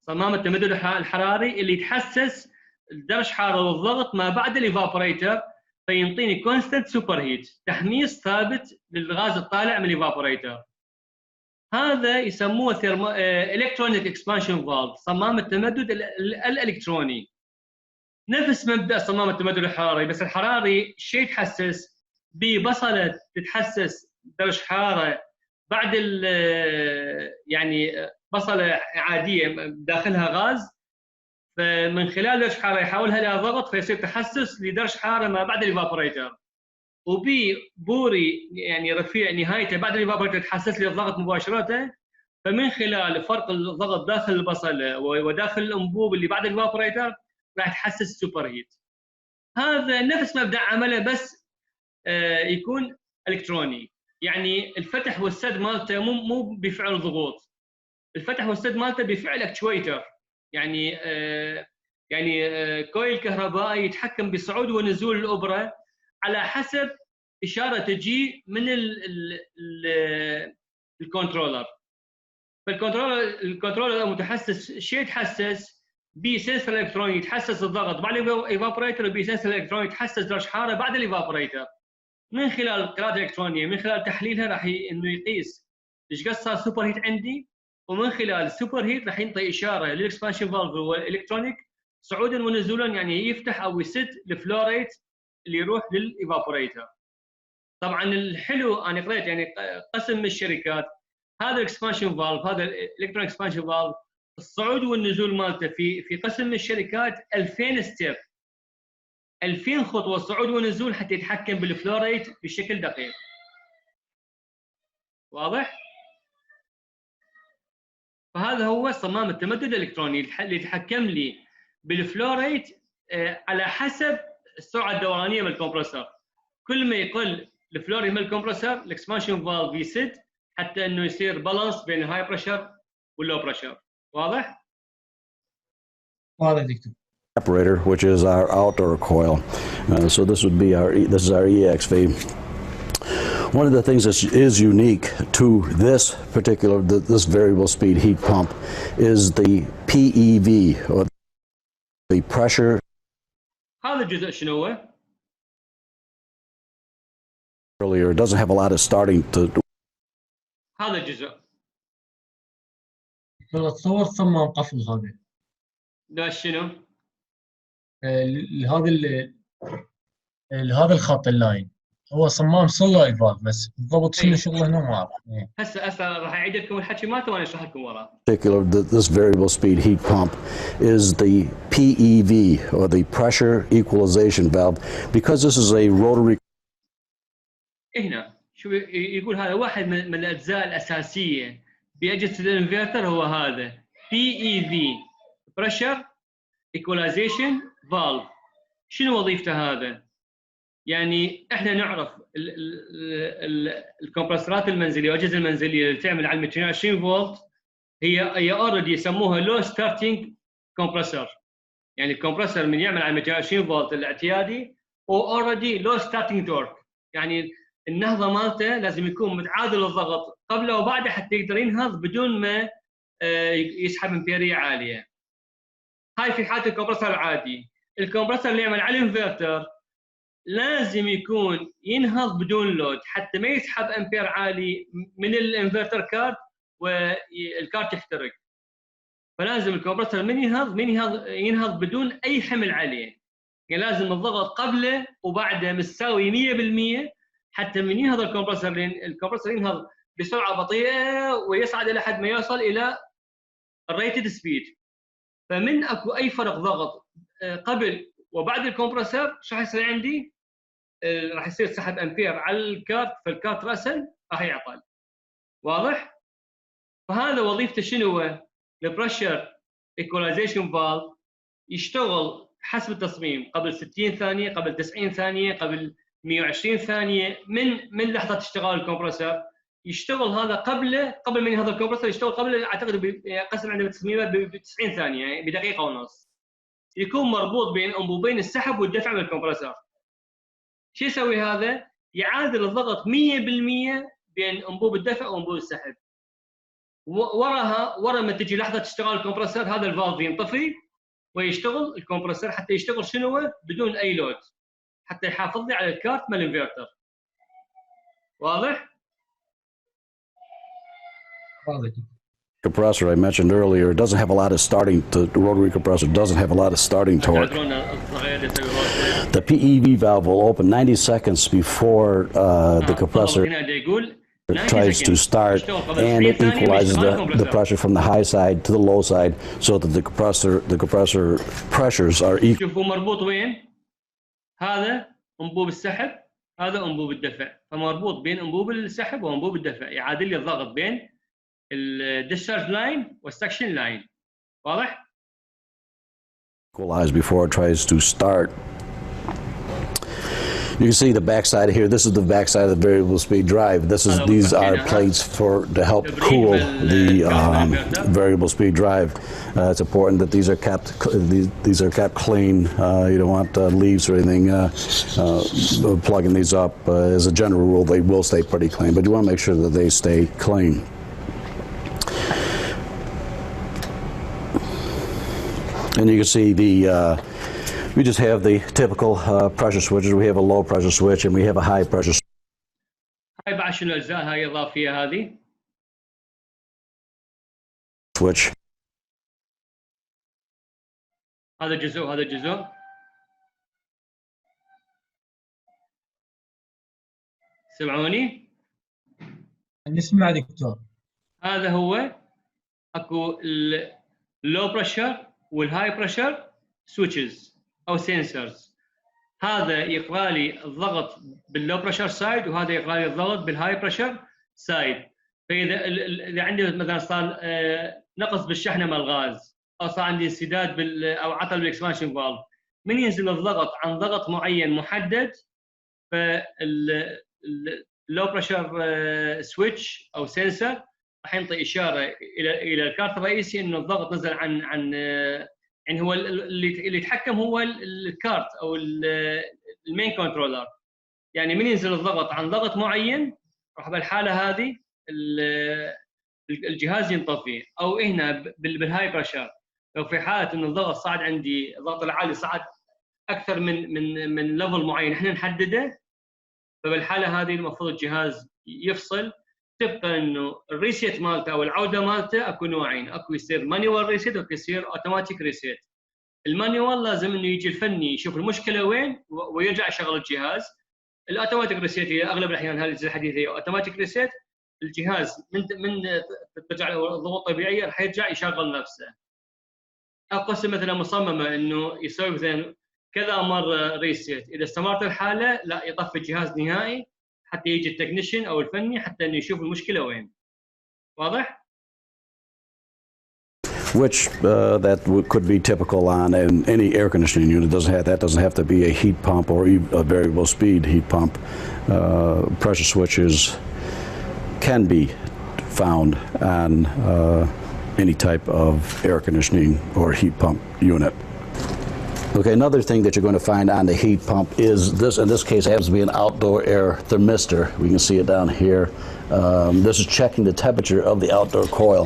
صمام التمدد الحراري اللي يتحسس درجه حراره والضغط ما بعد الايفابوريتر، فينطيني كونستنت سوبر هيت، تحميص ثابت للغاز الطالع من الايفابوريتر. هذا يسموه الكترونيك اكسبانشن فالف، صمام التمدد الالكتروني. نفس مبدا صمام التمدد الحراري، بس الحراري شيء يتحسس ببصله تتحسس درجه حراره بعد يعني بصله عاديه داخلها غاز، فمن خلال درجه حراره يحولها الى ضغط فيصير تحسس لدرجه حراره ما بعد الايفابوريتر. وبي بوري يعني رفيع نهايته بعد الايفابوريتر تحسس لي الضغط مباشره، فمن خلال فرق الضغط داخل البصله وداخل الانبوب اللي بعد الايفابوريتر راح تحسس سوبر هيت. هذا نفس مبدا عمله بس يكون الكتروني، يعني الفتح والسد مالته مو بفعل ضغوط، الفتح والسد مالته بفعل اكتويتر، يعني كويل كهربائي يتحكم بصعود ونزول الابره على حسب اشاره تجي من الكنترولر. فالكنترولر متحسس شيء يتحسس بسنسر الكتروني يتحسس الضغط بعد الايفابوريتر، وبسنسر الكتروني يتحسس درجه حراره بعد الايفابوريتر. من خلال القراءه الالكترونيه، من خلال تحليلها راح انه يقيس ايش قد صار سوبر هيت عندي، ومن خلال السوبر هيت راح ينطي اشاره للاكسبانشن فالف والالكترونيك صعودا ونزولا، يعني يفتح او يسد الفلو ريت اللي يروح للايفابوريتر. طبعا الحلو انا قريت يعني قسم من الشركات هذا الاكسبانشن فالف، هذا الالكترونيك اكسبانشن فالف، الصعود والنزول مالته في قسم من الشركات 2000 ستيب، 2000 خطوه صعود ونزول حتى يتحكم بالفلو ريت بشكل دقيق. واضح؟ فهذا هو صمام التمدد الالكتروني اللي يتحكم لي بالفلو ريت على حسب السرعه الدورانيه من الكمبرسور. كل ما يقل الفلو ريت من الكمبرسور الاكسبانشن فالف يسد حتى انه يصير بالانس بين الهاي بريشر واللو بريشر. واضح؟ واضح دكتور. Evaporator, which is our outdoor coil. So this is our EXV. One of the things that is unique to this variable speed heat pump is the PEV, or the pressure. هذا الجزء شنو هو؟ Earlier, it doesn't have a lot of starting to. هذا الجزء. تصور صمام قفل هذا. لا شنو؟ هذا الخط اللاين هو صمام سولايد فالف، بس بالضبط شنو شغله هنا ما اعرف. هسه راح اعيد لكم الحكي مالته وانا اشرح لكم وراه. This variable speed heat pump is the PEV, or the pressure equalization valve, because this is a rotary. هنا شو يقول هذا واحد من الاجزاء الاساسيه باجهزه الانفرتر، هو هذا PEV pressure ايكولايزيشن فالف. شنو وظيفته هذا؟ يعني احنا نعرف الكمبرسورات المنزليه والاجهزه المنزليه اللي تعمل على 220 فولت هي اوريدي يسموها لو ستارتنج كومبرسور. يعني الكمبرسور من يعمل على 220 فولت الاعتيادي هو اوريدي لو ستارتنج تورك، يعني النهضه مالته لازم يكون متعادل الضغط قبله وبعده حتى يقدر ينهض بدون ما يسحب امبيريه عاليه. هاي في حاله الكمبرسور العادي. الكمبرسور اللي يعمل على الانفرتر لازم يكون ينهض بدون لود حتى ما يسحب امبير عالي من الانفرتر كارت والكارت يحترق. فلازم الكمبرسور من ينهض بدون اي حمل عليه، يعني لازم الضغط قبله وبعده متساوي 100% حتى من ينهض الكمبرسور، لان الكمبرسور ينهض بسرعه بطيئه ويصعد الى حد ما يوصل الى الريتد سبيد. فمن اكو اي فرق ضغط قبل وبعد الكمبرسور شو راح يصير عندي؟ راح يصير سحب امبير على الكارت، فالكارت راسا راح يعطل. واضح؟ فهذا وظيفته شنو هو؟ البريشر ايكولايزيشن فالف يشتغل حسب التصميم قبل 60 ثانيه، قبل 90 ثانيه، قبل 120 ثانيه من لحظه اشتغال الكمبرسور. يشتغل هذا قبل من هذا الكمبرسور يشتغل قبل، اعتقد قسم عندنا تصميمات ب 90 ثانيه، يعني بدقيقه ونص. يكون مربوط بين انبوبين السحب والدفع من الكمبرسور. شو يسوي هذا؟ يعادل الضغط 100% بين انبوب الدفع وانبوب السحب. ورا ما تجي لحظه اشتغال الكمبرسور هذا الفالف ينطفي ويشتغل الكمبرسور حتى يشتغل شنو؟ بدون اي لود، حتى يحافظ لي على الكارت مال الانفرتر. واضح؟ واضح. Compressor I mentioned earlier doesn't have a lot of starting. The rotary compressor doesn't have a lot of starting torque. The PEV valve will open 90 seconds before the compressor tries to start, and it equalizes the pressure from the high side to the low side so that the compressor pressures are equal. شوفوا مربوط وين؟ هذا انبوب السحب، هذا انبوب الدفع، فمربوط بين انبوب السحب وانبوب الدفع، يعادل لي الضغط بين الديسشارج لاين والسكشن لاين. واضح؟ Equalize before it tries to start. You can see the backside here. This is the backside of the variable speed drive. These are plates to help cool the variable speed drive. It's important that these are kept clean. You don't want leaves or anything plugging these up. As a general rule, they will stay pretty clean, but you want to make sure that they stay clean. And you can see we just have the typical pressure switches. We have a low pressure switch and we have a high pressure switch. هاي بعد شنو الاجزاء هاي اضافيه هذه؟ هذا جزء وهذا جزء. سمعوني؟ نسمع دكتور. هذا هو اكو اللو بريشر والهاي بريشر سويتشز او سنسرز. هذا يقرا لي الضغط باللو بريشر سايد وهذا يقرا لي الضغط بالهاي بريشر سايد. فاذا عندي مثلا صار نقص بالشحنه مال الغاز او صار عندي انسداد او عطل بالاكسبانشن فالف، من ينزل الضغط عن ضغط معين محدد، فاللو بريشر سويتش او سنسر راح ينطي اشاره الى الكارت الرئيسي انه الضغط نزل عن يعني هو اللي يتحكم هو الكارت او المين كنترولر. يعني من ينزل الضغط عن ضغط معين راح بالحاله هذه الجهاز ينطفي. او هنا بالهاي بريشر لو في حاله انه الضغط صعد عندي، الضغط العالي صعد اكثر من ليفل معين احنا نحدده، فبالحاله هذه المفروض الجهاز يفصل تبقى انه الريسيت مالته او العوده مالته اكو نوعين، اكو يصير مانيوال ريسيت واكو يصير اوتوماتيك ريسيت. المانيوال لازم انه يجي الفني يشوف المشكله وين ويرجع يشغل الجهاز. الاوتوماتيك ريسيت هي اغلب الاحيان هذه الحديثه هي اوتوماتيك ريسيت، الجهاز من ترجع له ضغوط طبيعيه راح يرجع يشغل نفسه. اقسم مثلا مصممه انه يسوي مثلا كذا مره ريسيت، اذا استمرت الحاله لا يطفي الجهاز نهائي حتى يجي التكنيشن او الفني حتى انه يشوف المشكله وين. واضح؟ which could be typical on any air conditioning unit. Doesn't have to be a heat pump or even a variable speed heat pump. Pressure switches can be found on any type of air conditioning or heat pump unit. Okay, another thing that you're going to find on the heat pump is this. In this case, it happens to be an outdoor air thermistor. We can see it down here. This is checking the temperature of the outdoor coil.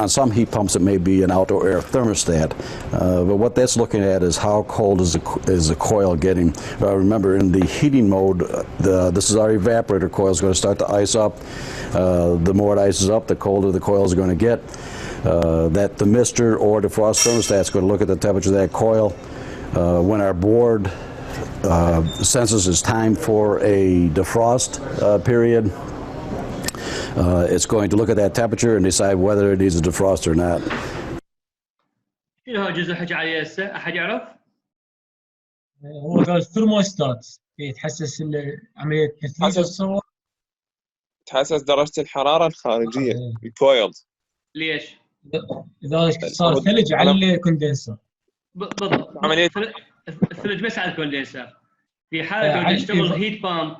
On some heat pumps, it may be an outdoor air thermostat, but what that's looking at is how cold is the coil getting. Remember, in the heating mode, this is our evaporator coil. It's going to start to ice up. The more it ices up, the colder the coil is going to get. That thermistor or defrost thermostat is going to look at the temperature of that coil. When our board senses it's time for a defrost period, it's going to look at that temperature and decide whether it needs a defrost or not. شنو هذا الجزء حكي عليه هسه؟ أحد يعرف؟ هو قال ثرموستات يتحسس عملية تثليج الصور. تحسس درجة الحرارة الخارجية الكويل. ليش؟ إذا صار ثلج على الكوندنسر. بالضبط. عملية الثلج بس على الكوندنسر. في حالة لو يشتغل هيت بامب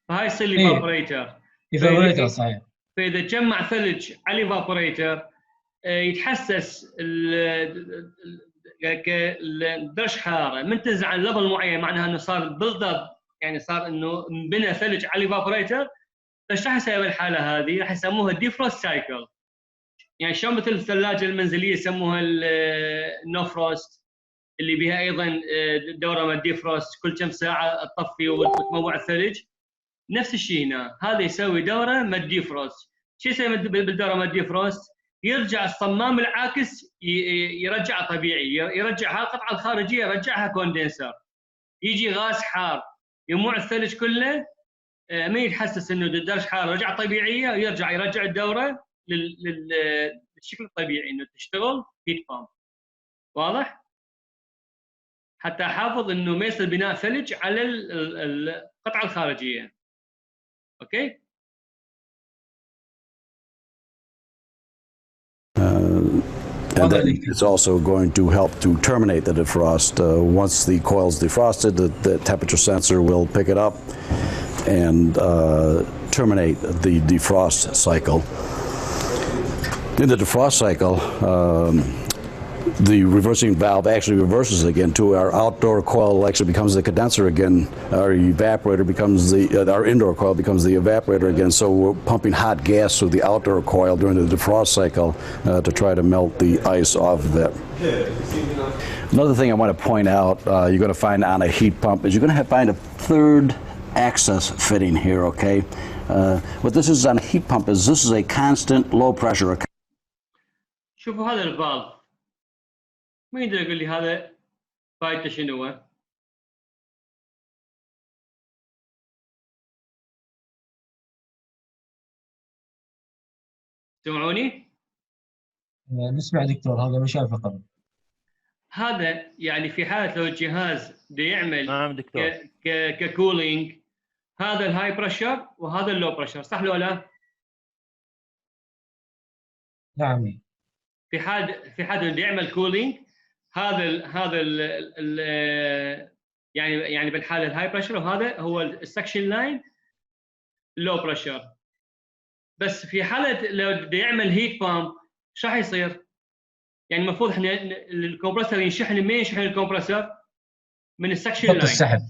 فهاي يصير لي ايفابوريتر. ايفابوريتر صحيح. فإذا جمع ثلج على الايفابوريتر يتحسس درجة حرارة من تنزل عن ليفل معين، معناها انه صار بيلد، يعني صار انه انبنى ثلج على الايفابوريتر. ايش راح يسوي بالحالة هذه؟ راح يسموها ديفروست سايكل. يعني شلون مثل الثلاجة المنزلية يسموها النو فروست، اللي بها ايضا دوره مال ديفروست، كل كم ساعه تطفي وتموع الثلج. نفس الشيء هنا، هذا يسوي دوره مال ديفروست. شو يسوي بالدوره مال ديفروست؟ يرجع الصمام العاكس يرجعه طبيعي، يرجعها القطعه الخارجيه يرجعها كوندنسر، يجي غاز حار يموع الثلج كله، ما يتحسس انه درجه حراره رجعت طبيعيه، يرجع الدوره للشكل الطبيعي انه تشتغل هيت بامب. واضح؟ حتى احافظ انه ما يصير بناء ثلج على القطعه الخارجيه. اوكي؟ And then it's also going to help to terminate the defrost. Once the coil is defrosted, the temperature sensor will pick it up and terminate the defrost cycle. In the defrost cycle, the reversing valve actually reverses again to our outdoor coil actually becomes the condenser again. Our evaporator becomes our indoor coil becomes the evaporator again. So we're pumping hot gas through the outdoor coil during the defrost cycle to try to melt the ice off of it. Another thing I want to point out, you're going to find on a heat pump is you're going to find a third access fitting here. Okay, what this is on a heat pump is this is a constant low pressure. شوفوا هذا الفالف، ما يقدر يقول لي هذا فايدته شنو هو؟ سمعوني؟ نسمع دكتور، هذا ما شافه قبل. هذا يعني في حالة لو الجهاز بده يعمل نعم دكتور ككولينج، هذا الهاي بريشر وهذا اللو بريشر، صح ولا لا؟ نعم. في حال بده يعمل كولينج، هذا يعني بالحاله الهاي بريشر، وهذا هو السكشن لاين لو بريشر. بس في حاله لو بده يعمل هيت بامب ايش راح يصير؟ يعني المفروض احنا الكمبرسور ينشحن، من ينشحن الكمبرسور؟ من السكشن لاين، السحب،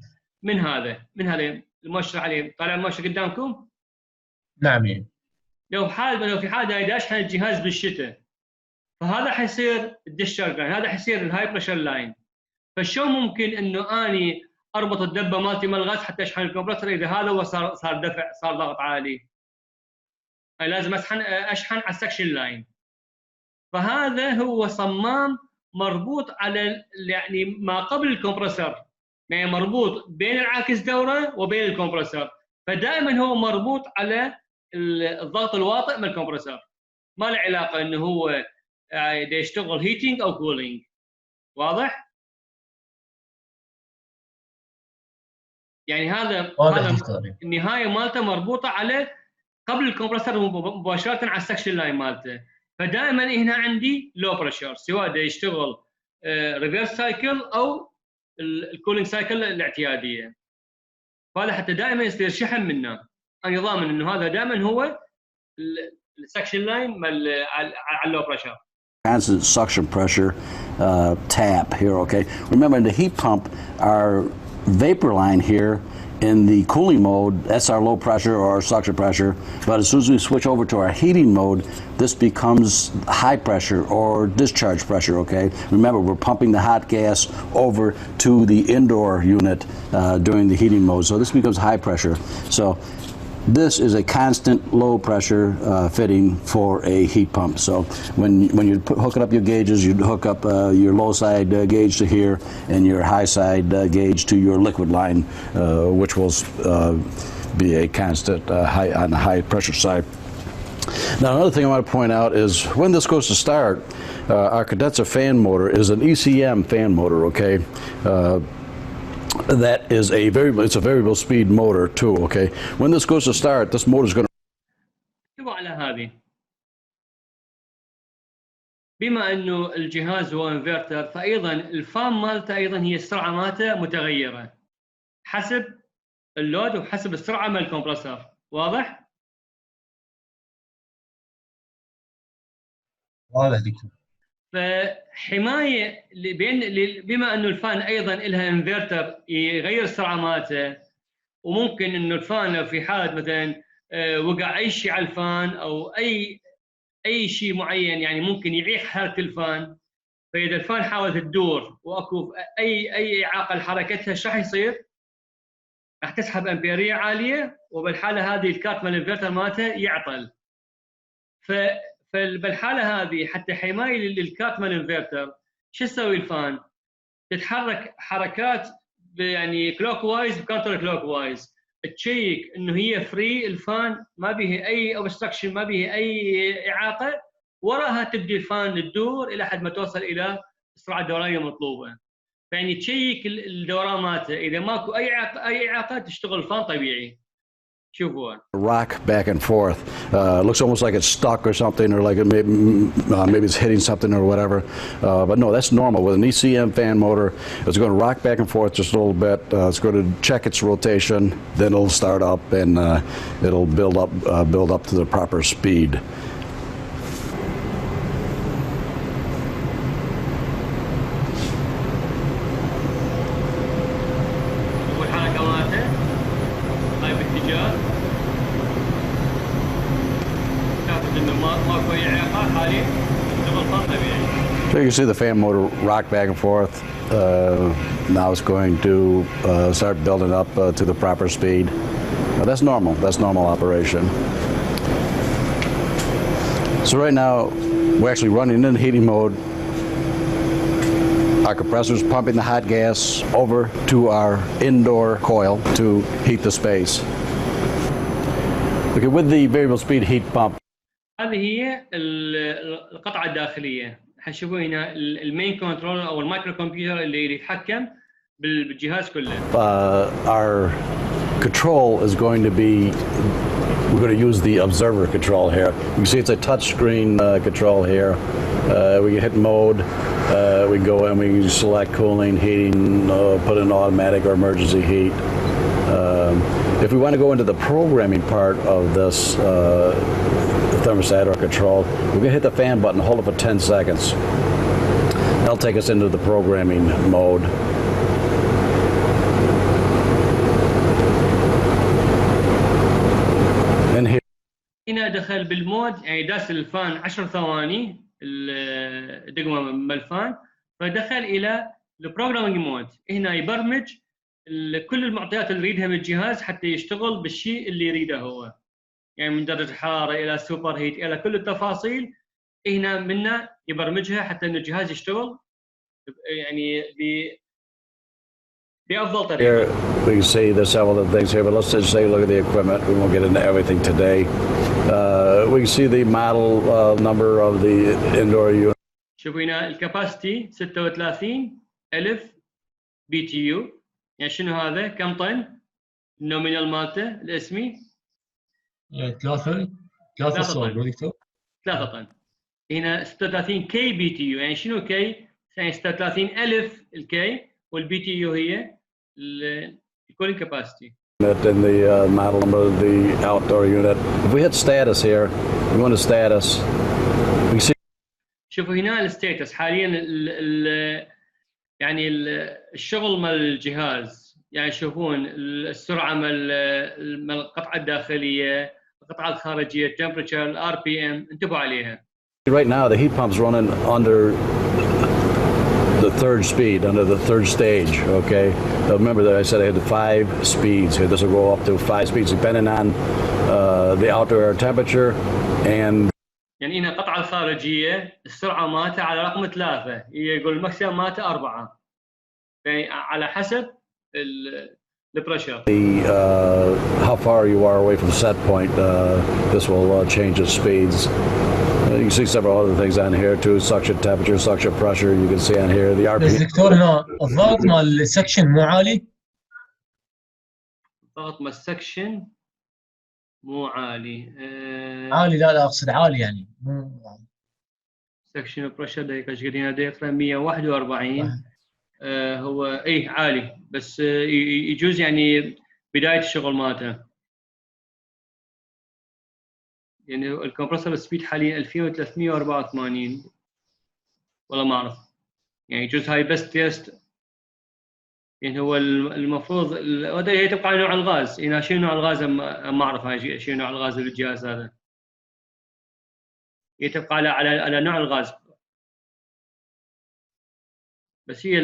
من هذا المؤشر عليه، طالع المؤشر قدامكم؟ نعم. لو في حاله اذا اشحن الجهاز بالشتاء، فهذا حيصير الديشارج لاين، هذا حيصير الهاي بريشر لاين. فشو ممكن انه اني اربط الدبه مالتي مال الغاز حتى اشحن الكمبرسور اذا هذا هو صار دفع، صار ضغط عالي؟ لازم اشحن على السكشن لاين. فهذا هو صمام مربوط على يعني ما قبل الكمبرسور، يعني مربوط بين العاكس دوره وبين الكمبرسور، فدائما هو مربوط على الضغط الواطئ من الكمبرسور، ما له علاقه انه هو دا يشتغل هيتينج او كولينج. واضح؟ يعني هذا النهايه مالته مربوطه على قبل الكمبرسور مباشره على السكشن لاين مالته. فدائما هنا عندي لو بريشر، سواء دا يشتغل ريفيرس سايكل او الكولينج سايكل الاعتياديه. فهذا حتى دائما يصير شحن منه، انا ضامن انه هذا دائما هو السكشن لاين على اللو بريشر. Constant suction pressure tap here, okay? Remember, in the heat pump, our vapor line here in the cooling mode, that's our low pressure or our suction pressure. But as soon as we switch over to our heating mode, this becomes high pressure or discharge pressure, okay? Remember, we're pumping the hot gas over to the indoor unit during the heating mode, so this becomes high pressure. So this is a constant low pressure fitting for a heat pump. So when you're hooking up your gauges, you hook up your low side gauge to here and your high side gauge to your liquid line, which will be a constant on the high pressure side. Now, another thing I want to point out is when this goes to start, our condenser fan motor is an ECM fan motor, okay? That is it's a variable speed motor too, okay? When this goes to start, this motor is going to... على هذه، بما انه الجهاز هو انفرتر، فايضا الفان مالته ايضا هي السرعه مالته متغيره حسب اللود وحسب السرعه مال الكمبرسور. واضح؟ واضح دكتور. فحمايه بما انه الفان ايضا لها انفرتر يغير السرعه مالته، وممكن انه الفان لو في حاله مثلا وقع اي شيء على الفان او اي شيء معين، يعني ممكن يعيق حركه الفان. فاذا الفان حاولت تدور واكو اي اعاقه لحركتها، ايش راح يصير؟ راح تسحب امبيريه عاليه، وبالحاله هذه الكات مال الانفرتر مالته يعطل. فبالحاله هذه حتى حمايه للكات مال الانفرتر، شو تسوي الفان؟ تتحرك حركات يعني كلوك وايز وكاونتر كلوك وايز، تشيك انه هي فري الفان، ما به اي اوبستراكشن، ما به اي اعاقه، وراها تبدي الفان تدور الى حد ما توصل الى السرعه الدورانيه المطلوبه. فيعني تشيك الدوران مالته، اذا ماكو اي اعاقه تشتغل الفان طبيعي. شوفوا rock back and forth. Looks almost like it's stuck or something, or like maybe it's hitting something or whatever. But no, that's normal. With an ECM fan motor, it's going to rock back and forth just a little bit. It's going to check its rotation, then it'll start up and it'll build up to the proper speed. So you can see the fan motor rock back and forth. Now it's going to start building up to the proper speed. That's normal. That's normal operation. So right now we're actually running in heating mode. Our compressor is pumping the hot gas over to our indoor coil to heat the space. Okay, with the variable speed heat pump. هذه هي القطعه الداخليه. حنشوفوا هنا المين كنترولر او المايكرو كمبيوتر اللي يتحكم بالجهاز كله. Our control is going to be, we're going to use the observer control here. You can see it's a touch screen control here. We can hit mode. We can go in, we can select cooling, heating, put in automatic or emergency heat. If we want to go into the programming part of this thermostat or control, we're going to hit the fan button, hold it for 10 seconds. That'll take us into the programming mode. And here هنا دخل بالمود، يعني داس الفان 10 ثواني الدقمه من الفان، فدخل الى البروجرامينج مود. هنا يبرمج كل المعطيات اللي يريدها من الجهاز حتى يشتغل بالشيء اللي يريده هو، يعني من درجه حراره الى سوبر هيت الى كل التفاصيل هنا منا يبرمجها حتى ان الجهاز يشتغل يعني بافضل طريقه. We can see there's several of the things here, but let's just say look at the equipment. We won't get into everything today. We can see the model number of the indoor unit. شوفوا هنا الكاباسيتي 36,000 بي تي يو. يعني شنو هذا؟ كم طن؟ النومينال مالته الاسمي 3 صور دكتور. 3 طن. هنا 36 كي بي تي يو. يعني شنو كي؟ يعني 36,000 الكي، والبي تي يو هي الكولينج كاباسيتي. In the model number of the outdoor unit. If we hit status here, we go into status. We see. شوفوا هنا الستاتس حاليا يعني الشغل مال الجهاز. يعني تشوفون السرعه مال القطعه الداخليه، القطعه الخارجيه، التمبرتشر، الار بي ام، انتبهوا عليها. Right now the heat pump's running under the third speed, under the third stage, okay? Now remember that I said I had the 5 speeds. This will go up to 5 speeds depending on the outdoor air temperature and. يعني هنا القطعة الخارجية السرعة مالتها على رقم 3، هي يقول الماكسيمم مالتها 4. يعني على حسب البريشر. How far you are away from the set point, this will change the speeds. You can see several other things on here too: suction temperature, suction pressure. You can see on here the RPM. بس دكتور هنا الضغط مال السكشن مو عالي؟ الضغط مال السكشن مو عالي. عالي لا اقصد عالي يعني مو سكشن بريشر دقيقة ايش قد هنا دقيقة 141. هو اي عالي، بس يجوز يعني بداية الشغل مالته. يعني الكمبرسور سبيد حاليا 2384. والله ما اعرف، يعني يجوز هاي بس تيست. يعني هو المفروض هي تبقى على نوع الغاز. هنا شنو نوع الغاز ما اعرف هاي شنو نوع الغاز للجهاز هذا. هي تبقى على نوع الغاز. بس هي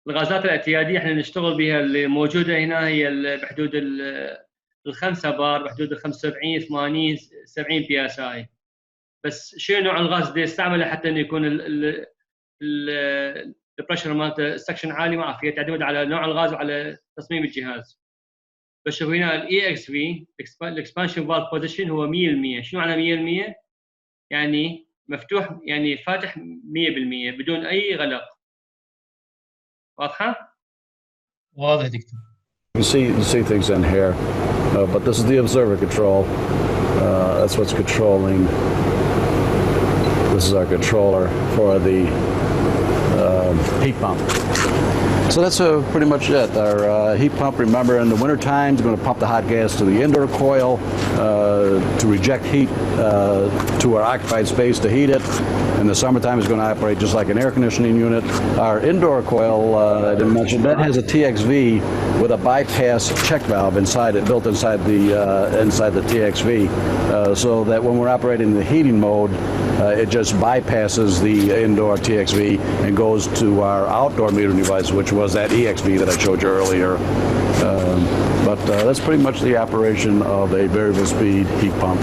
الغازات الاعتياديه احنا نشتغل بها اللي موجوده هنا هي بحدود ال5 بار، بحدود ال 75 80 70 بي اس اي. بس شنو نوع الغاز اللي يستعمله حتى انه يكون البريشر مالته السكشن عالي؟ ما اعرف، هي تعتمد على نوع الغاز وعلى تصميم الجهاز. بس شوف هنا الاي اكس في الاكسبانشن فالف بوزيشن هو 100%. شنو معنى 100%؟ يعني مفتوح، يعني فاتح 100% بدون اي غلق. واضحه؟ واضح دكتور. You see things in here, but this is the observer control. That's what's controlling. This is our controller for the heat pump. So that's pretty much it. Our heat pump, remember, in the winter time is going to pump the hot gas to the indoor coil to reject heat to our occupied space to heat it. In the summertime, it's going to operate just like an air conditioning unit. Our indoor coil, I didn't mention, that has a TXV with a bypass check valve inside it, built inside the TXV, so that when we're operating in the heating mode, it just bypasses the indoor TXV and goes to our outdoor metering device, which was that EXV that I showed you earlier. But that's pretty much the operation of a variable speed heat pump.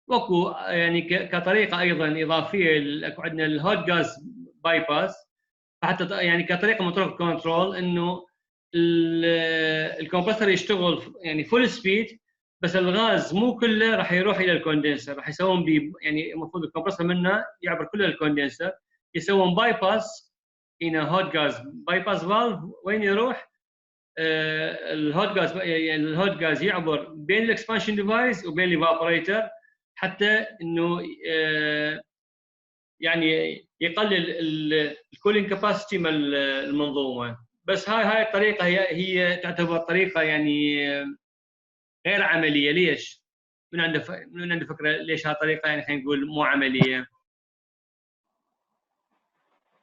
وكو يعني كطريقه ايضا اضافيه اكو عندنا الهوت جاز باي باس، حتى يعني كطريقه من طرق الكنترول انه الكمبرسور يشتغل يعني فول سبيد، بس الغاز مو كله راح يروح الى الكوندنسر، راح يسوون يعني المفروض الكمبرسور منه يعبر كله للكوندنسر، يسوون باي باس. هنا هوت جاز باي باس فالف وين يروح؟ الهوت جاز، يعني الهوت جاز يعبر بين الاكسبانشن ديفايس وبين الايفابوريتر حتى انه يعني يقلل الكولينج كاباسيتي مال المنظومه. بس هاي الطريقه هي تعتبر طريقه يعني غير عمليه. ليش؟ من عنده فكره ليش هالطريقه يعني خلينا نقول مو عمليه؟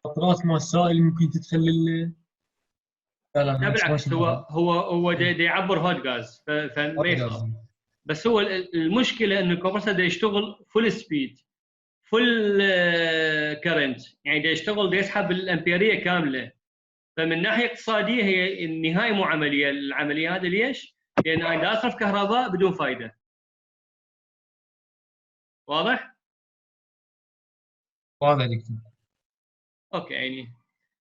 قطرات مال السائل ممكن تدخل لا بالعكس، هو يعبر هوت جاز فما يخاف. بس هو المشكله انه الكمبرسور دا يشتغل فول سبيد فول كرنت، يعني دا يشتغل دا يسحب الامبيريه كامله. فمن ناحيه اقتصاديه هي النهايه مو عمليه. العمليه هذا ليش؟ لان انا دا اصرف كهرباء بدون فائده. واضح؟ واضح دكتور. اوكي يعني